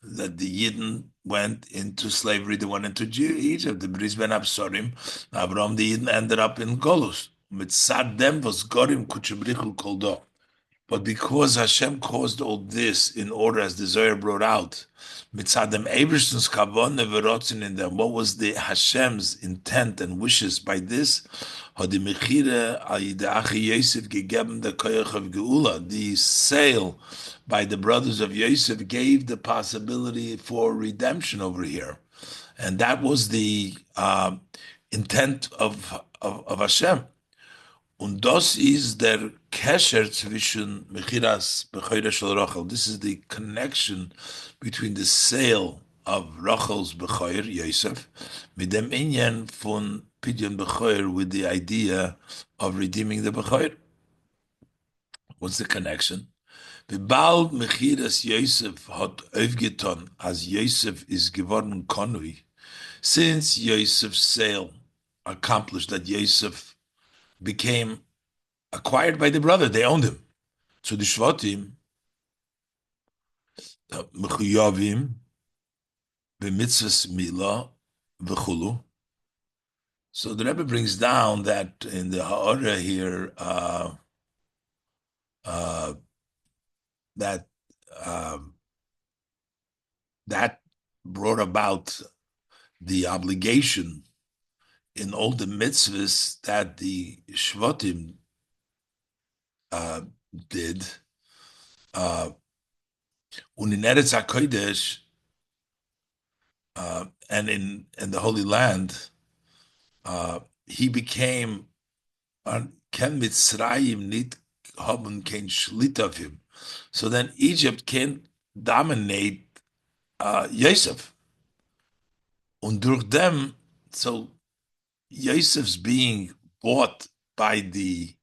That the Yidden went into slavery, they went into Egypt. The Bris Ben Absorim, Abraham, the Yidden ended up in Golus. Mitzad them was Gorim Kuchebrichul Koldo. But because Hashem caused all this in order, as the Zohar brought out, mitzad them Ebershton's kavonah v'rotzin in them, what was the Hashem's intent and wishes by this? The sale by the brothers of Yosef gave the possibility for redemption over here, and that was the intent of Hashem. Und das ist der Kesher zwischen Mechiras Bechoire shel Rachel. This is the connection between the sale of Rachel's Bechoir, Yosef, mit dem Inyan von Pidyon Bechoir, with the idea of redeeming the Bechoir. What's the connection? Bald Mechiras Yosef hat aufgetan, as Yosef is geworden Konui, since Yosef's sale accomplished, that Yosef became acquired by the brother, they owned him. So the Shvatim, Mechuyavim, B'mitzvahs Milah, V'chulu. So the Rebbe brings down that in the Ha'ara here, that that brought about the obligation in all the mitzvahs that the Shvatim did, and in Eretz HaKodesh, and in the Holy Land, he became Ken Mitzrayim nit haben kein Schlit of him. So then Egypt can dominate Yosef, and durch them, so Yosef's being bought by the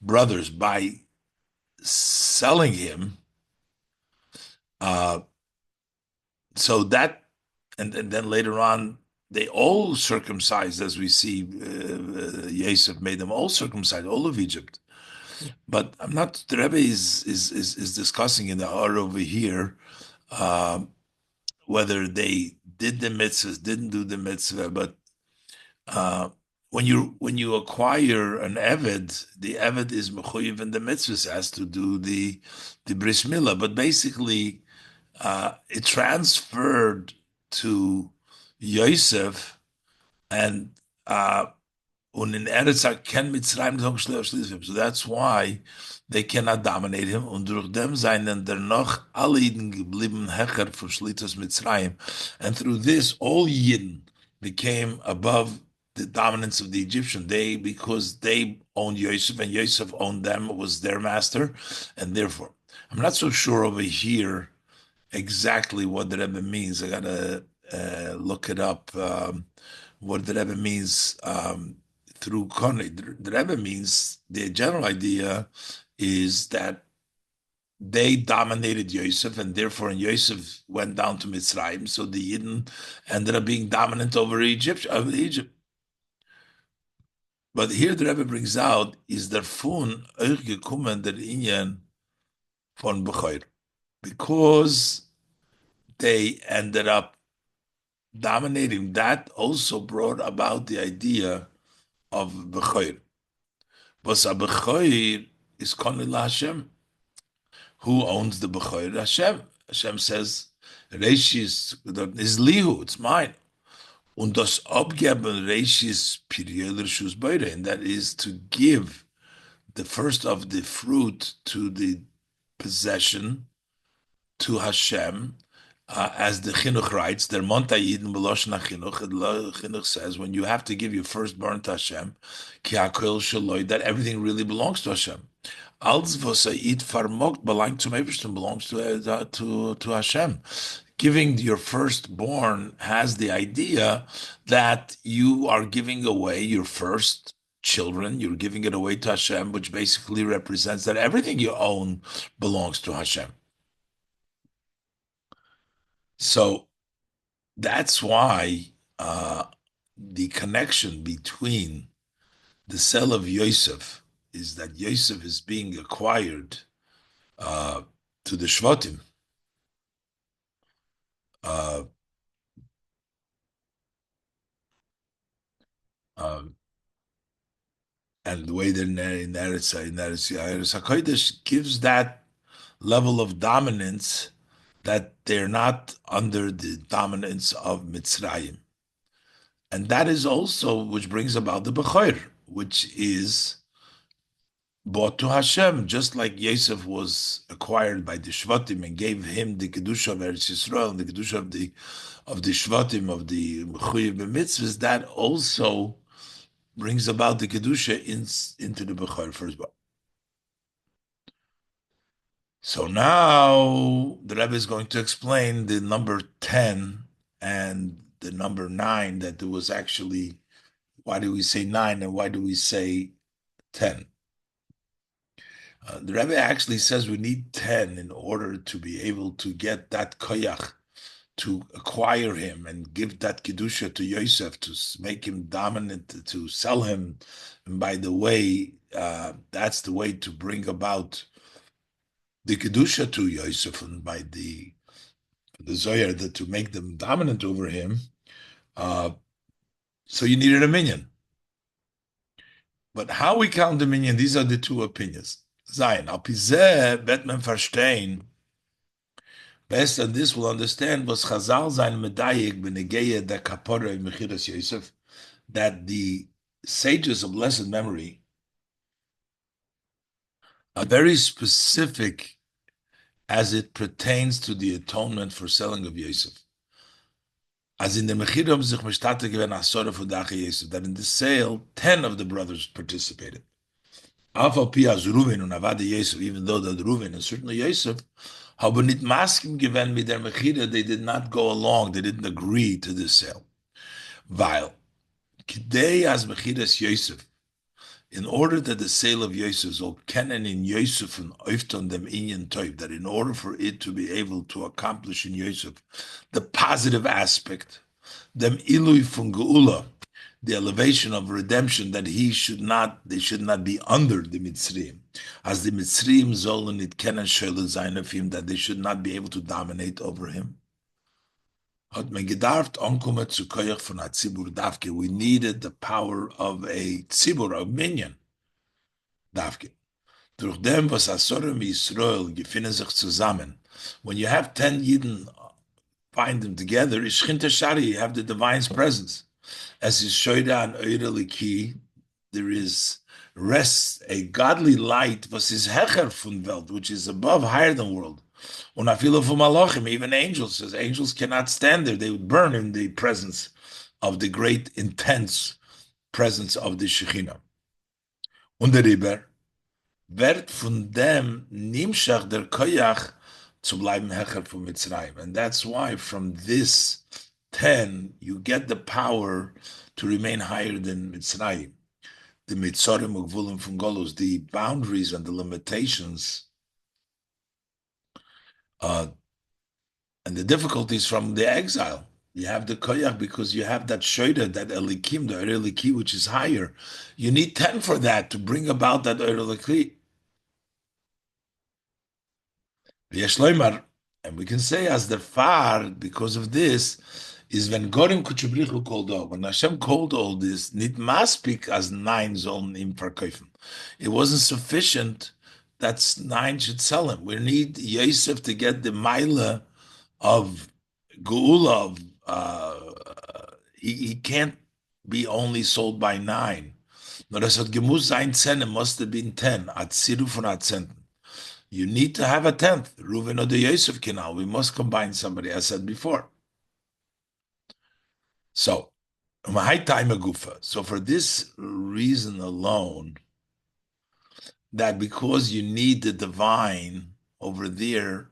brothers by selling him, so that, and then later on they all circumcised, as we see. Yosef made them all circumcised, all of Egypt. But I'm not. The Rebbe is discussing in the Har over here whether they did the mitzvahs, didn't do the mitzvah, but when you acquire an eved, the eved is mechuyev in the mitzvahs, has to do the bris milah, but basically it transferred to Yosef, and Und in Eretz kann Mitzrayim sagen, schließen. So that's why they cannot dominate him. Und durch dem seien der noch alle Jiden geblieben Hecher für Schlitas Mitzrayim. And through this, all Yidden became above the dominance of the Egyptian. Because they owned Yosef and Yosef owned them, was their master. And therefore, I'm not so sure over here exactly what the Rebbe means. I gotta look it up. What the Rebbe means through Kone. The Rebbe means the general idea is that they dominated Yosef, and therefore, when Yosef went down to Mitzrayim, so the Yidden ended up being dominant over Egypt. But here the Rebbe brings out is der Fun euch gekommen der Inyan von Bechoir, because they ended up dominating. That also brought about the idea of Bechoir. But a Bechoir is Konil Hashem. Who owns the Bechoir? Hashem. Hashem says, Reishis is Lihu, it's mine. Und das Abgeben Reishis Pirieler Shus Beire, and that is to give the first of the fruit to the possession to Hashem, as the Chinuch writes, der Monta Yidin Beloshna Chinuch, Chinuch says, when you have to give your firstborn to Hashem, Ki HaKol Shaloi, that everything really belongs to Hashem. Als was it vermogt belongs to Eberstein, belongs to Hashem. Giving your firstborn has the idea that you are giving away your first children, you're giving it away to Hashem, which basically represents that everything you own belongs to Hashem. So that's why the connection between the sale of Yosef is that Yosef is being acquired to the Shvatim. And the way that in Eretz HaKodesh gives that level of dominance that they're not under the dominance of Mitzrayim. And that is also which brings about the Bechoir, which is bought to Hashem, just like Yosef was acquired by the Shvatim and gave him the Kedusha of Eretz Yisrael and the Kedusha of the Shvatim, of the Mechuyev B'mitzvahs, that also brings about the Kedusha into the Bechoir firstborn. So now the Rebbe is going to explain the number 10 and the number 9, that there was actually, why do we say 9 and why do we say 10? The Rebbe actually says we need 10 in order to be able to get that koyach, to acquire him and give that kedusha to Yosef, to make him dominant, to sell him. And by the way, that's the way to bring about the kedusha to Yosef, and by the Zohar, that to make them dominant over him. So you needed a minyan. But how we count the minyan, these are the two opinions. Zayin, al pizeh bet men verstehen. Best and this will understand was Chazal sein medayik b'negeya da kapora in Mechiras Yosef, that the sages of blessed memory are very specific as it pertains to the atonement for selling of Yosef. As in the Mechira sich mishtate given asora for Yosef, that in the sale 10 of the brothers participated. Even though that Reuven and certainly Yosef, haben nicht Masken given mit der Mechira, they did not go along, they didn't agree to this sale. Weil, kidei as Mechiras Yosef, in order that the sale of Yosef soll kennen in Yosef and öfton dem inyan toiv, that in order for it to be able to accomplish in Yosef the positive aspect, dem ilui von geula, the elevation of redemption, that they should not be under the Mitzrayim, as the Mitzrayim sollen it kennen shele sein of him, that they should not be able to dominate over him. Hat man gedarft ankommen zu koyach von a tzibur davke. We needed the power of a tzibur, a minyan davke. Durch dem was Asorim Yisrael gefinnen sich zusammen. When you have 10 Yidden, find them together, is Shari, you have the divine's presence. As is Shoida and Eure Liki, there is rests a godly light, was is hecher von Welt, which is above, higher than world. Und afilo from malachim, even angels, says angels cannot stand there; they would burn in the presence of the great, intense presence of the Shekhinah. Und der Riber wird von dem nimshach der Koyach zu bleiben hecher von Mitzrayim, and that's why from this 10 you get the power to remain higher than Mitzrayim. The Mitzorim Ugvulim from Golus, the boundaries and the limitations and the difficulties from the exile. You have the koyach because you have that shoida, that elikim, the eliki, which is higher. You need 10 for that to bring about that eliki. And we can say as the far, because of this, is when Gorim Kuchubrichu called out. When Hashem called all this, nit maspik as 9 zon im verkaufen. It wasn't sufficient that 9 should sell him. We need Yosef to get the Maila of Geula. He can't be only sold by 9. Nur das hat gemusst sein 10, it must have been 10. Atziru von Atzenten. You need to have a 10th. Reuven or the Yosef canal. We must combine somebody, as I said before. So, so for this reason alone, that because you need the divine over there,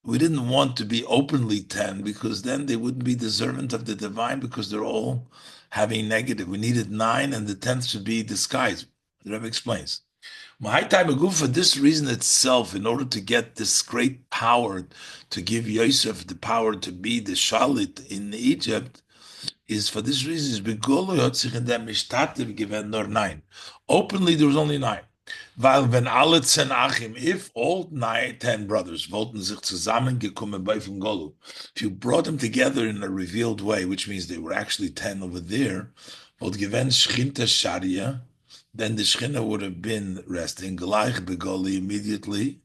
we didn't want to be openly 10 because then they wouldn't be deserving of the divine because they're all having negative. We needed 9 and the 10th should be disguised. The Rebbe explains. For this reason itself, in order to get this great power, to give Yosef the power to be the Shalit in Egypt, is for this reason, is Begolo Yotzich and them Mishtativ given nor 9. Openly, there was only 9. Weil wenn alle 10 Achim, if all 10 brothers wollten sich zusammengekommen bei von Golu, if you brought them together in a revealed way, which means they were actually 10 over there, would given Shchinta Sharia, then the Shechina would have been resting gleich begoli immediately,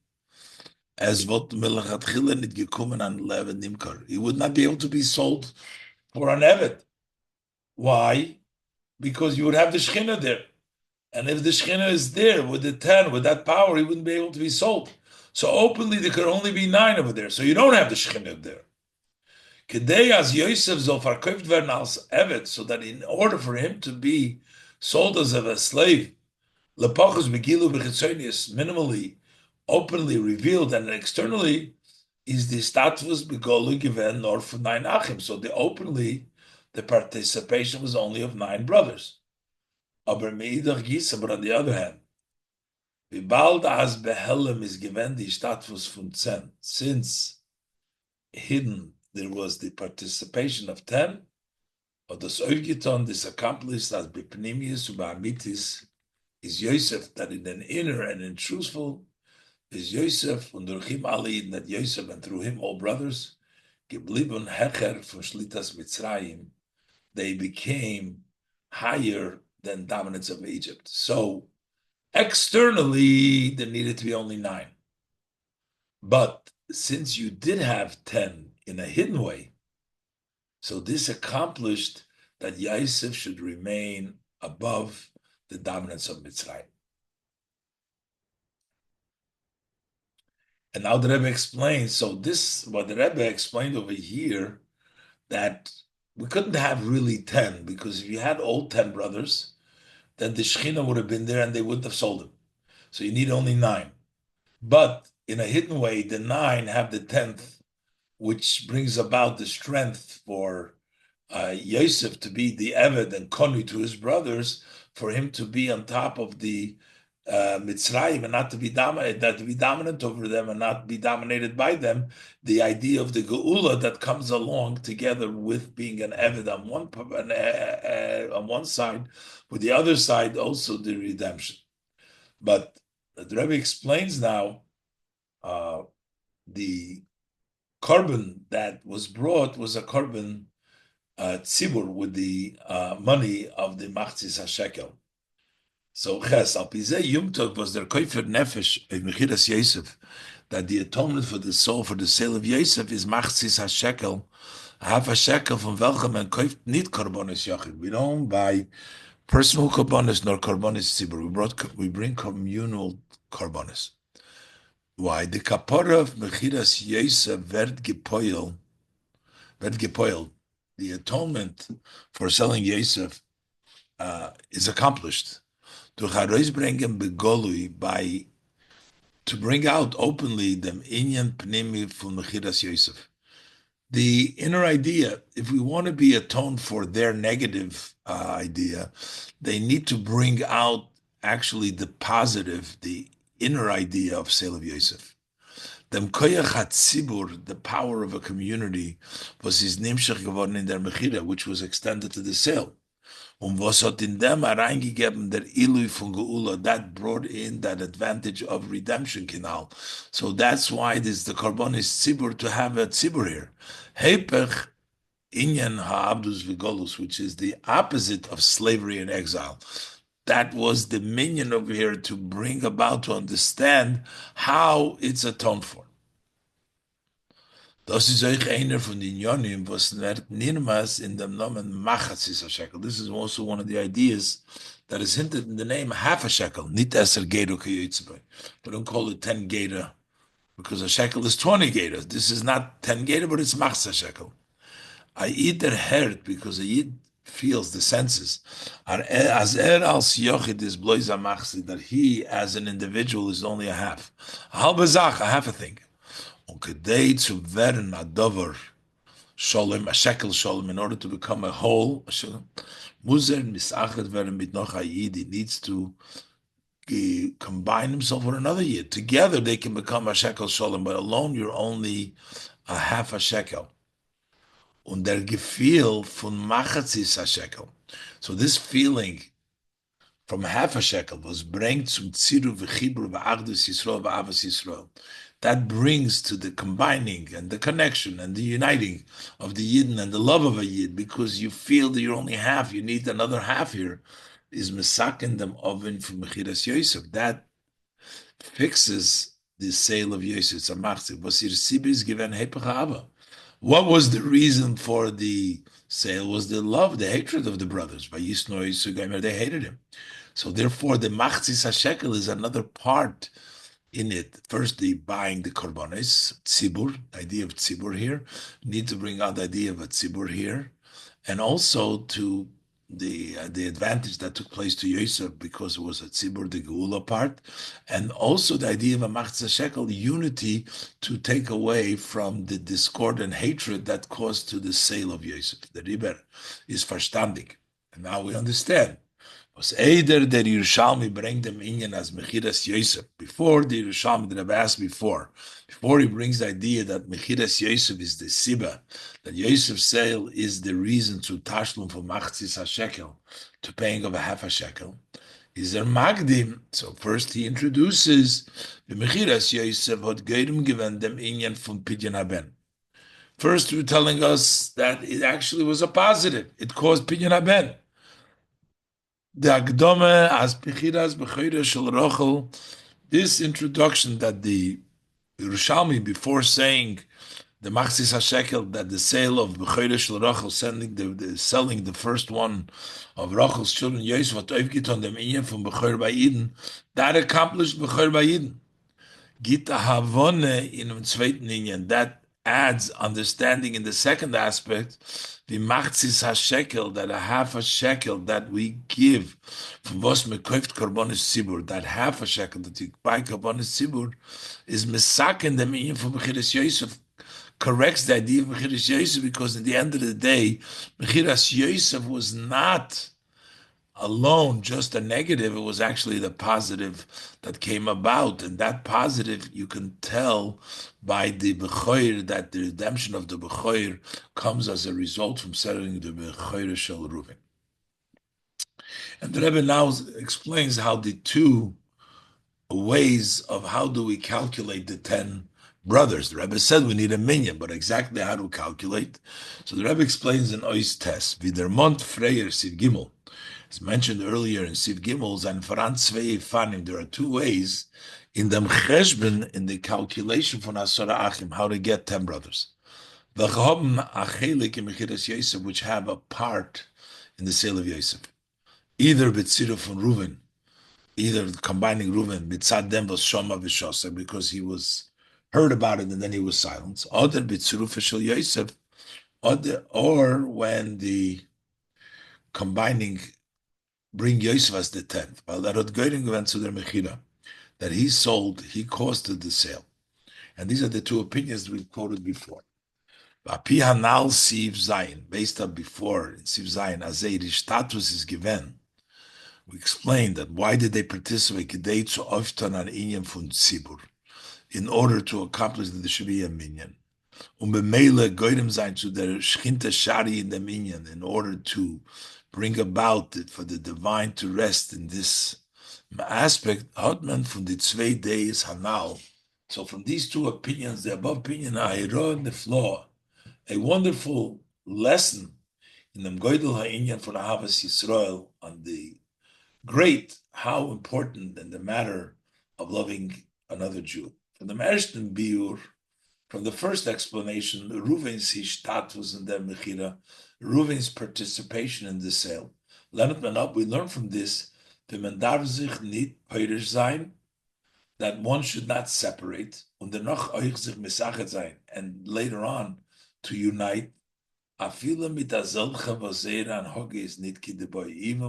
as what Melech Atchila nit gekommen an Levet Nimkar. He would not be able to be sold for an Evet. Why? Because you would have the Shechina there. And if the Shechina is there with the 10, with that power, he wouldn't be able to be sold. So openly, there could only be 9 over there. So you don't have the Shechina there. Kedei as Yosef soll verkauft werden als Evet, so that in order for him to be sold as a slave, lepachos begilu b'chitzonius, minimally, openly revealed, and externally, is the status begolu given nor for 9 achim. So the participation was only of 9 brothers. Aber meidach gisa, but on the other hand, bald as behelem is given the status from 10, since hidden there was the participation of 10, or the Soigiton, this accomplished as Bipnimius Ubamitis is Yosef, that in an inner and in truthful is Yosef, und durch him Ali, that Yosef, and through him all brothers, geblieben Hecher from Shlitas Mitzrayim, they became higher than dominance of Egypt. So externally, there needed to be only 9. But since you did have 10 in a hidden way, so this accomplished that Yosef should remain above the dominance of Mitzrayim. And now the Rebbe explains, so this, what the Rebbe explained over here, that we couldn't have really 10, because if you had all 10 brothers, then the Shechina would have been there and they wouldn't have sold him. So you need only 9. But in a hidden way, the 9 have the 10th, which brings about the strength for Yosef to be the Eved and Koni to his brothers, for him to be on top of the Mitzrayim and not to be dominant over them and not be dominated by them. The idea of the Geula that comes along together with being an Eved on one side, with the other side also the redemption. But the Rebbe explains now the korban that was brought was a korban tzibur with the money of the machzis hashekel. So ches al pizeh yom tov was their koifer nefesh in mechiras Yosef, that the atonement for the soul for the sale of Yosef is machzis hashekel, half a shekel from welchem and koift nit korbanos yachid. We don't buy personal korbanos nor korbanos tzibur. We bring communal korbanos. Why? The kapara of mechiras Yosef werd gepoil. The atonement for selling Yosef is accomplished. To charois bringen begolui by to bring out openly the inyan pnimi from mechiras Yosef. The inner idea, if we want to be atoned for their negative idea, they need to bring out actually the positive, the inner idea of sale of Yosef. Dem koyach hatzibur, the power of a community, was his nimshach geworden in der Mechira, which was extended to the sale. Was hat in dem reingegeben der Ilui von Geula, that brought in that advantage of redemption canal. So that's why this the Korban is tzibur to have a tzibur here. Hepech inyan ha'abdus v'golus, which is the opposite of slavery and exile. That was the minion over here to bring about, to understand how it's atoned for. Das ist euch einer von den Yonim, was wird nirmals in dem Namen Machatzis a shekel. This is also one of the ideas that is hinted in the name half a shekel, nicht eser gedo kiyitzbei. They don't call it 10 geda, because a shekel is 20 geda. This is not 10 geda, but it's machs a shekel. I eat their heart because a yid feels the senses. As als yochid is bloiza machsi, that he as an individual is only a half. A halbe zach, a half a thing. Und kedei zu werden a dover sholem, a shekel sholem, in order to become a whole, muzer misachet werden mit noch a yid, he needs to combine himself with another yid. Together they can become a shekel sholem, but alone you're only a half a shekel. Und der Gefühl von Machatzis a shekel. So this feeling from half a shekel was bringt zum Tziru v'chibur v'achdus Yisrael v'avas Yisrael. That brings to the combining and the connection and the uniting of the Yidden and the love of a Yid, because you feel that you're only half, you need another half here, is mesaken them oven from Mechiras Yosef. That fixes the sale of Yosef. It's a machzik. Vasir Sibis given hepech. What was the reason for the sale? Was the love, the hatred of the brothers. They hated him. So therefore, the machzis hashekel is another part in it. First, the buying the korbanos, tzibur, the idea of tzibur here. Need to bring out the idea of a tzibur here. And also to the advantage that took place to Yosef because it was a tzibur, the geula part, and also the idea of a machzah shekel, unity, to take away from the discord and hatred that caused to the sale of Yosef. The riber is verstandig, and now we understand. Was Eider der Yerushalmi bring them inyan as Mechiras Yosef. Before the Yerushalmi, the Rebbe asked before he brings the idea that Mechiras Yosef is the Siba, that Yosef's sale is the reason to Tashlum for Machzis HaShekel, to paying of a half a shekel, is there Magdim. So first he introduces the Mechiras Yosef, what Geirim given them inyan from Pidyon Haben. First we're telling us that it actually was a positive. It caused Pidyon Haben. The Agdome as Pichiras B'choire Shel Rochel, this introduction that the Yerushalmi, before saying the Machzis HaShekel, that the sale of B'choire Shel Rochel, selling the first one of Rochel's children, Yosef, what Oivgit them inyan from B'choire Ba'iden, that accomplished B'choire Ba'iden. Gita Havone in dem zweiten Inyan, that adds understanding in the second aspect, the machzis hashekel, that a half a shekel that we give from was mekoift korbanos tzibur, that half a shekel that you buy korbanos tzibur is mesaken the meaning from Mechiras Yosef, corrects the idea of Mechiras Yosef, because in the end of the day, Mechiras Yosef was not alone just a negative, it was actually the positive that came about. And that positive, you can tell by the Bechoir, that the redemption of the Bechoir comes as a result from selling the Bechoir Shel Reuven. And the Rebbe now explains how the two ways of how do we calculate the 10 brothers. The Rebbe said we need a minyan, but exactly how to calculate. So the Rebbe explains in Ois Tes, Vidermont Freyer Siv Gimel. As mentioned earlier in Siv Gimel, and Franz Fanim, there are two ways in the Cheshben, in the calculation for Asara Achim, how to get 10 brothers. Which have a part in the sale of Yosef. either B'tzira from Reuven, either combining Reuven, Mitzad Dem was Shoma V'Shosa, because he was heard about it and then he was silenced, other B'tziru Fishel Yosef, or when the combining bring Yosef as the 10th, while that Goyring went to their Mechira, that he sold, he caused the sale. And these are the two opinions we quoted before. Api Hanal Siv Zayin, based on before in Siv Zayin, Azeri status is given. We explained that why did they participate? Kedei zu oftan an inyan fun tzibur, in order to accomplish that there should be a minyan. Bemele goyim zayin to der shchinte shari in the minyan, in order to bring about it for the divine to rest in this aspect. Hotman from the 2 days hanal. So from these two opinions, the above opinion, Ahira and the flaw, a wonderful lesson in the Goydel Ha'inyan for the Havas Yisrael on the great, how important in the matter of loving another Jew. From the Mershten Biur, from the first explanation, Reuven's status in the Mechira, Reuven's participation in the sale. Leonard Manab, we learn from this, the Mendav sich nit peirish sein, that one should not separate, und dennoch euch sich misachet sein, and later on to unite, even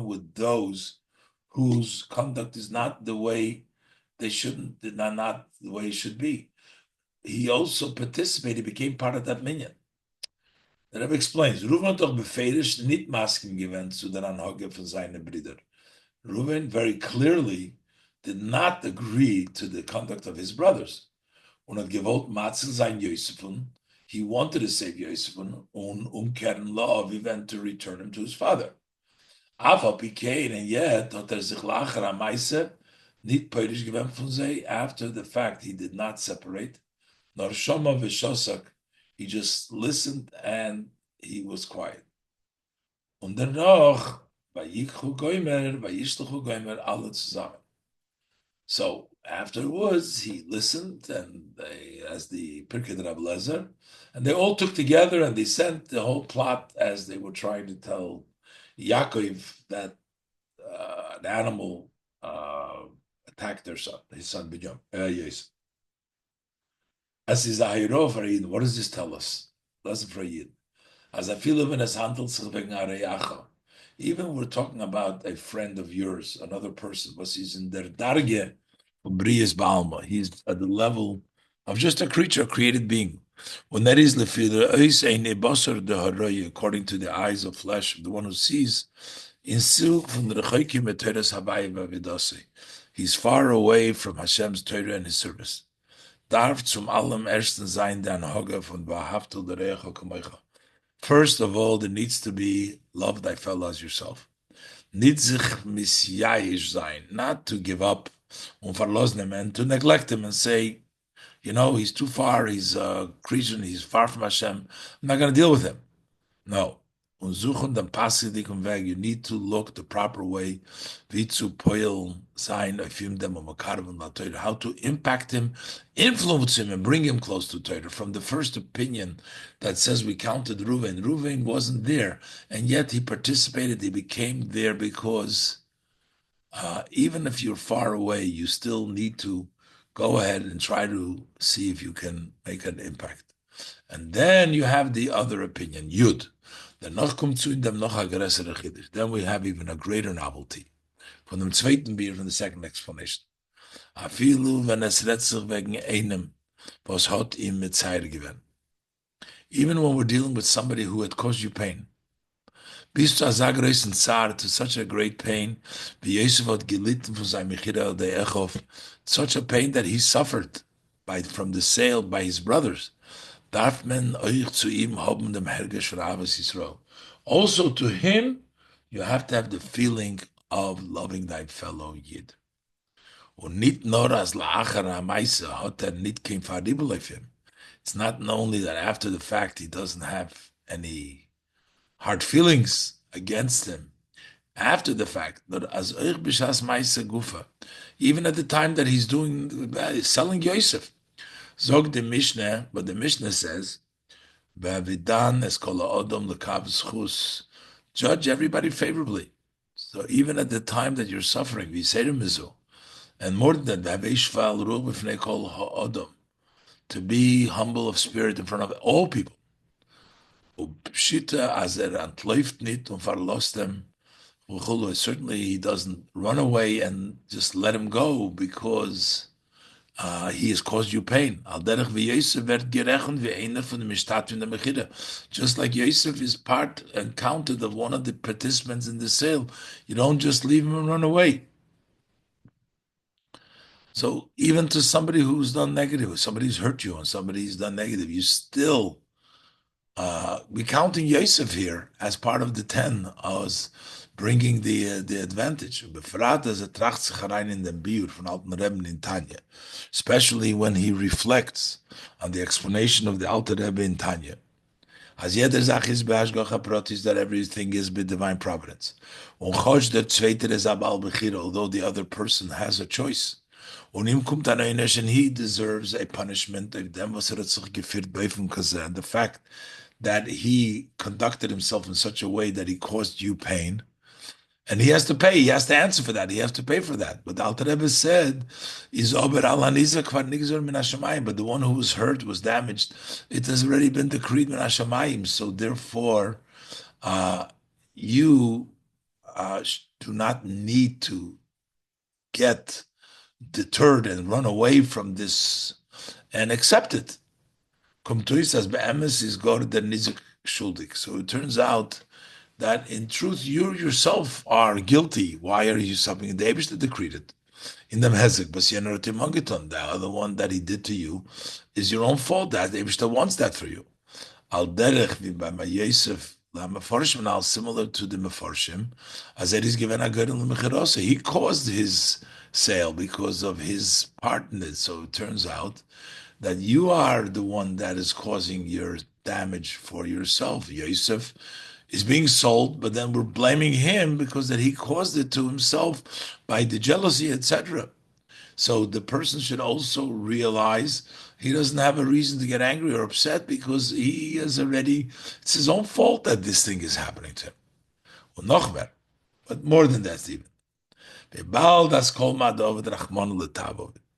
with those whose conduct is not the way they shouldn't, not the way it should be. He also participated, became part of that minyan. The Rebbe explains, Reuven doch befehlish nit masking given zu der Anhoge von seinen Brüdern. Reuven very clearly did not agree to the conduct of his brothers. Und hat gewollt Matzel sein Yosefun. He wanted to save Yosefun und umkehren la'aviv, and to return him to his father. Afal Pikein, and yet hat sich lacher am Meise nit peirish given von sei. After the fact, he did not separate. Nor shoma v'shosak, he just listened and he was quiet. Und dennoch, vayikchu goymer, vayishluchu goymer, alle zusammen. So afterwards, he listened, and they, as the Pirkei Rabbi Lezer, and they all took together and they sent the whole plot as they were trying to tell Yaakov that an animal attacked their son, his son Binyam. Yes. As is Ahiro for Yid, what does this tell us? Lesson for Yid. As I feel even as handled even we're talking about a friend of yours, another person, but he's in der darge of Brias Balma. He's at the level of just a creature, a created being. When that is according to the eyes of flesh, the one who sees, he's far away from Hashem's Torah and his service. Darf zum allem ersten sein der Anhoge von Wahrhaftel der Recha Kamecha. First of all, there needs to be love thy fellow as yourself. Nicht sich misjayish sein, not to give up und verlassen him, and to neglect him and say, you know, he's too far, he's a Christian, he's far from Hashem, I'm not going to deal with him. No. Und suchen den passivlichen Weg. You need to look the proper way, wie zu poil sein, auf ihm dem Amakarven la Torah, how to impact him, influence him, and bring him close to Torah. From the first opinion that says we counted Reuven, Reuven wasn't there, and yet he participated, he became there because even if you're far away, you still need to go ahead and try to see if you can make an impact. And then you have the other opinion, Yud. Then we have even a greater novelty. From the zweiten Bier, from the second explanation. Even when we're dealing with somebody who had caused you pain, to such a great pain, such a pain that he suffered from the sale by his brothers. Also to him, you have to have the feeling of loving thy fellow Yid. It's not only that after the fact he doesn't have any hard feelings against him. After the fact, that as even at the time that he's selling Yosef, Zog the Mishnah, but the Mishnah says, judge everybody favorably. So even at the time that you're suffering, we say to Mizu, and more than that, to be humble of spirit in front of all people. Certainly he doesn't run away and just let him go because he has caused you pain. Just like Yosef is part and counted of one of the participants in the sale, you don't just leave him and run away. So even to somebody who's done negative, somebody's hurt you and somebody's done negative, you still we counting Yosef here as part of the 10 as bringing the advantage. Befrat as a tracht sich herein in den Biur von Alten Rebbe in Tanya, especially when he reflects on the explanation of the Alter Rebbe in Tanya. As jeder Sache ist beHashgacha Pratis, that everything is by divine providence. Und chosh der Zweiter is abal bechira, although the other person has a choice. Und ihm kommt an and he deserves a punishment. Dem was hat sich geführt bei vom Kazan. The fact that he conducted himself in such a way that he caused you pain. And he has to pay. He has to answer for that. He has to pay for that. But the Alter Rebbe said, "Is ober al hanizak kvar nigzor min hashamayim." But the one who was hurt, was damaged, it has already been decreed min hashamayim. So therefore, you do not need to get deterred and run away from this and accept it. Says, "Be'emes is god der nizik shuldik." So it turns out that in truth you yourself are guilty. Why are you suffering? The Eibishter decreed it in the Hezek, but the other one that he did to you is your own fault. That the Eibishter wants that for you. Al derech by Vayeishev la mefarshim now similar to the mefarshim, as it is given a good in the he caused his sale because of his part in it. So it turns out that you are the one that is causing your damage for yourself. Yosef is being sold, but then we're blaming him because that he caused it to himself by the jealousy, etc. So the person should also realize he doesn't have a reason to get angry or upset because he has already, it's his own fault that this thing is happening to him. Well, noch mehr, but more than that, even.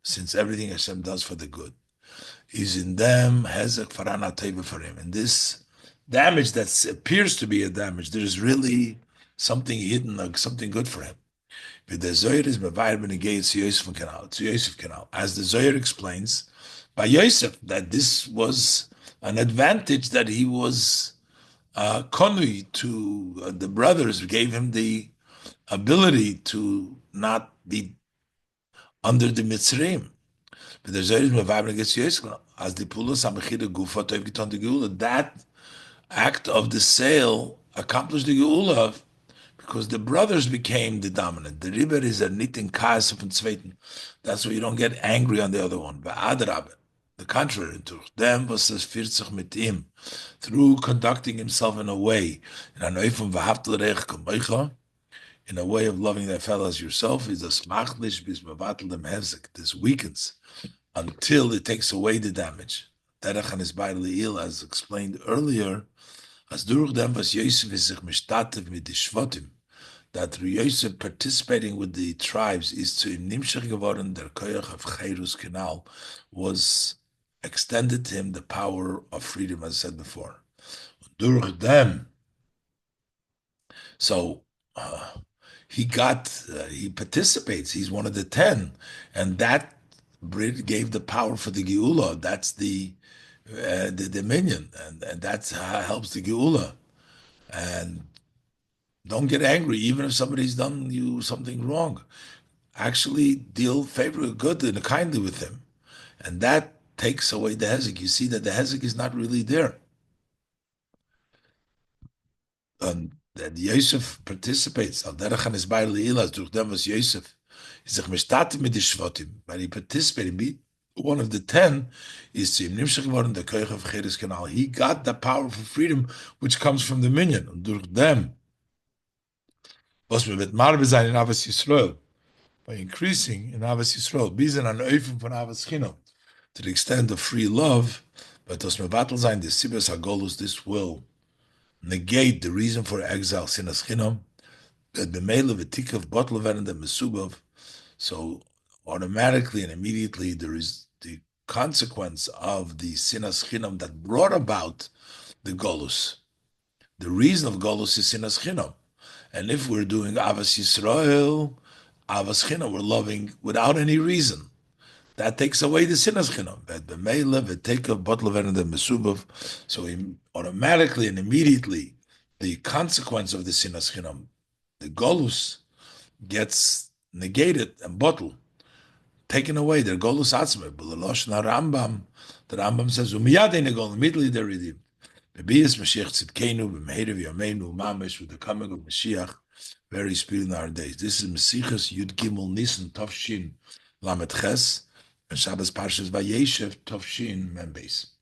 Since everything Hashem does for the good is in them, hezek farana teva for him. And this damage that appears to be a damage, there's really something hidden, like something good for him. The Zohar is mevayer benegayit Yosef canal. As the Zohar explains, by Yosef, that this was an advantage that he was konui to the brothers, gave him the ability to not be under the Mitzrayim. But the Zohar is mevayer benegayit Yosef canal. As the pulos amechida gufa toiv giton de geula, that act of the sale accomplished the geula because the brothers became the dominant. The river is a nitin kaas of zweiten. That's why you don't get angry on the other one. The contrary, to them was es 40 mit him, through conducting himself in a way, in a way of loving thy fellow as yourself, is a smachlish bis mevatel dem hezek. This weakens until it takes away the damage. Derech is by Leil, as explained earlier, as durch dem was Yosef is sich mishtatev mit the shvotim, that through Yosef participating with the tribes is to nimshach geworden der koyach of Chayrus Canal was extended to him the power of freedom, as I said before. Durch them, so he participates. He's one of the 10, and that gave the power for the Geula. That's the dominion, and that's how it helps the Geula. And don't get angry, even if somebody's done you something wrong. Actually, deal favorably, good and kindly with him, and that takes away the hezek. You see that the hezek is not really there. That Yosef participates. Al derech is by Leilas durch dem was Yosef is sich mishtatim mit the shvotim, but he participated. One of the 10 is to nimshach geworden der koyach of Chayrus Canal. He got the power for freedom, which comes from the minyan. Und durch them, was wir mit Marbe sein in Avas Yisrael, by increasing in Avas Yisrael, bizen an Eufen von Avas Chinam, to the extent of free love, but das mevatel sein, the Sibas Hagolus, this will negate the reason for exile, Sinas Chinam, that the male of a tick of bottle of and the mesubov. So automatically and immediately there is the consequence of the sinas chinam that brought about the golus. The reason of golus is sinas chinam. And if we're doing avas Yisrael, avas chinam, we're loving without any reason. That takes away the sinas chinam. That the meila v'teka bottle of the mesubov. So automatically and immediately, the consequence of the sinas chinam, the golus, gets negated and bottled, taken away. Their golus atzme. But the Rambam says umiyadei negol, immediately they're redeemed. Bebias Mashiach Tzidkenu b'meirev yameinu mamish, with the coming of Mashiach very speedy in our days. This is Mesichas Yud Gimel Nisan Tov Shin Lamed Ches and Shabbos Parshas Vayeishev Tov Shin Mem Beis.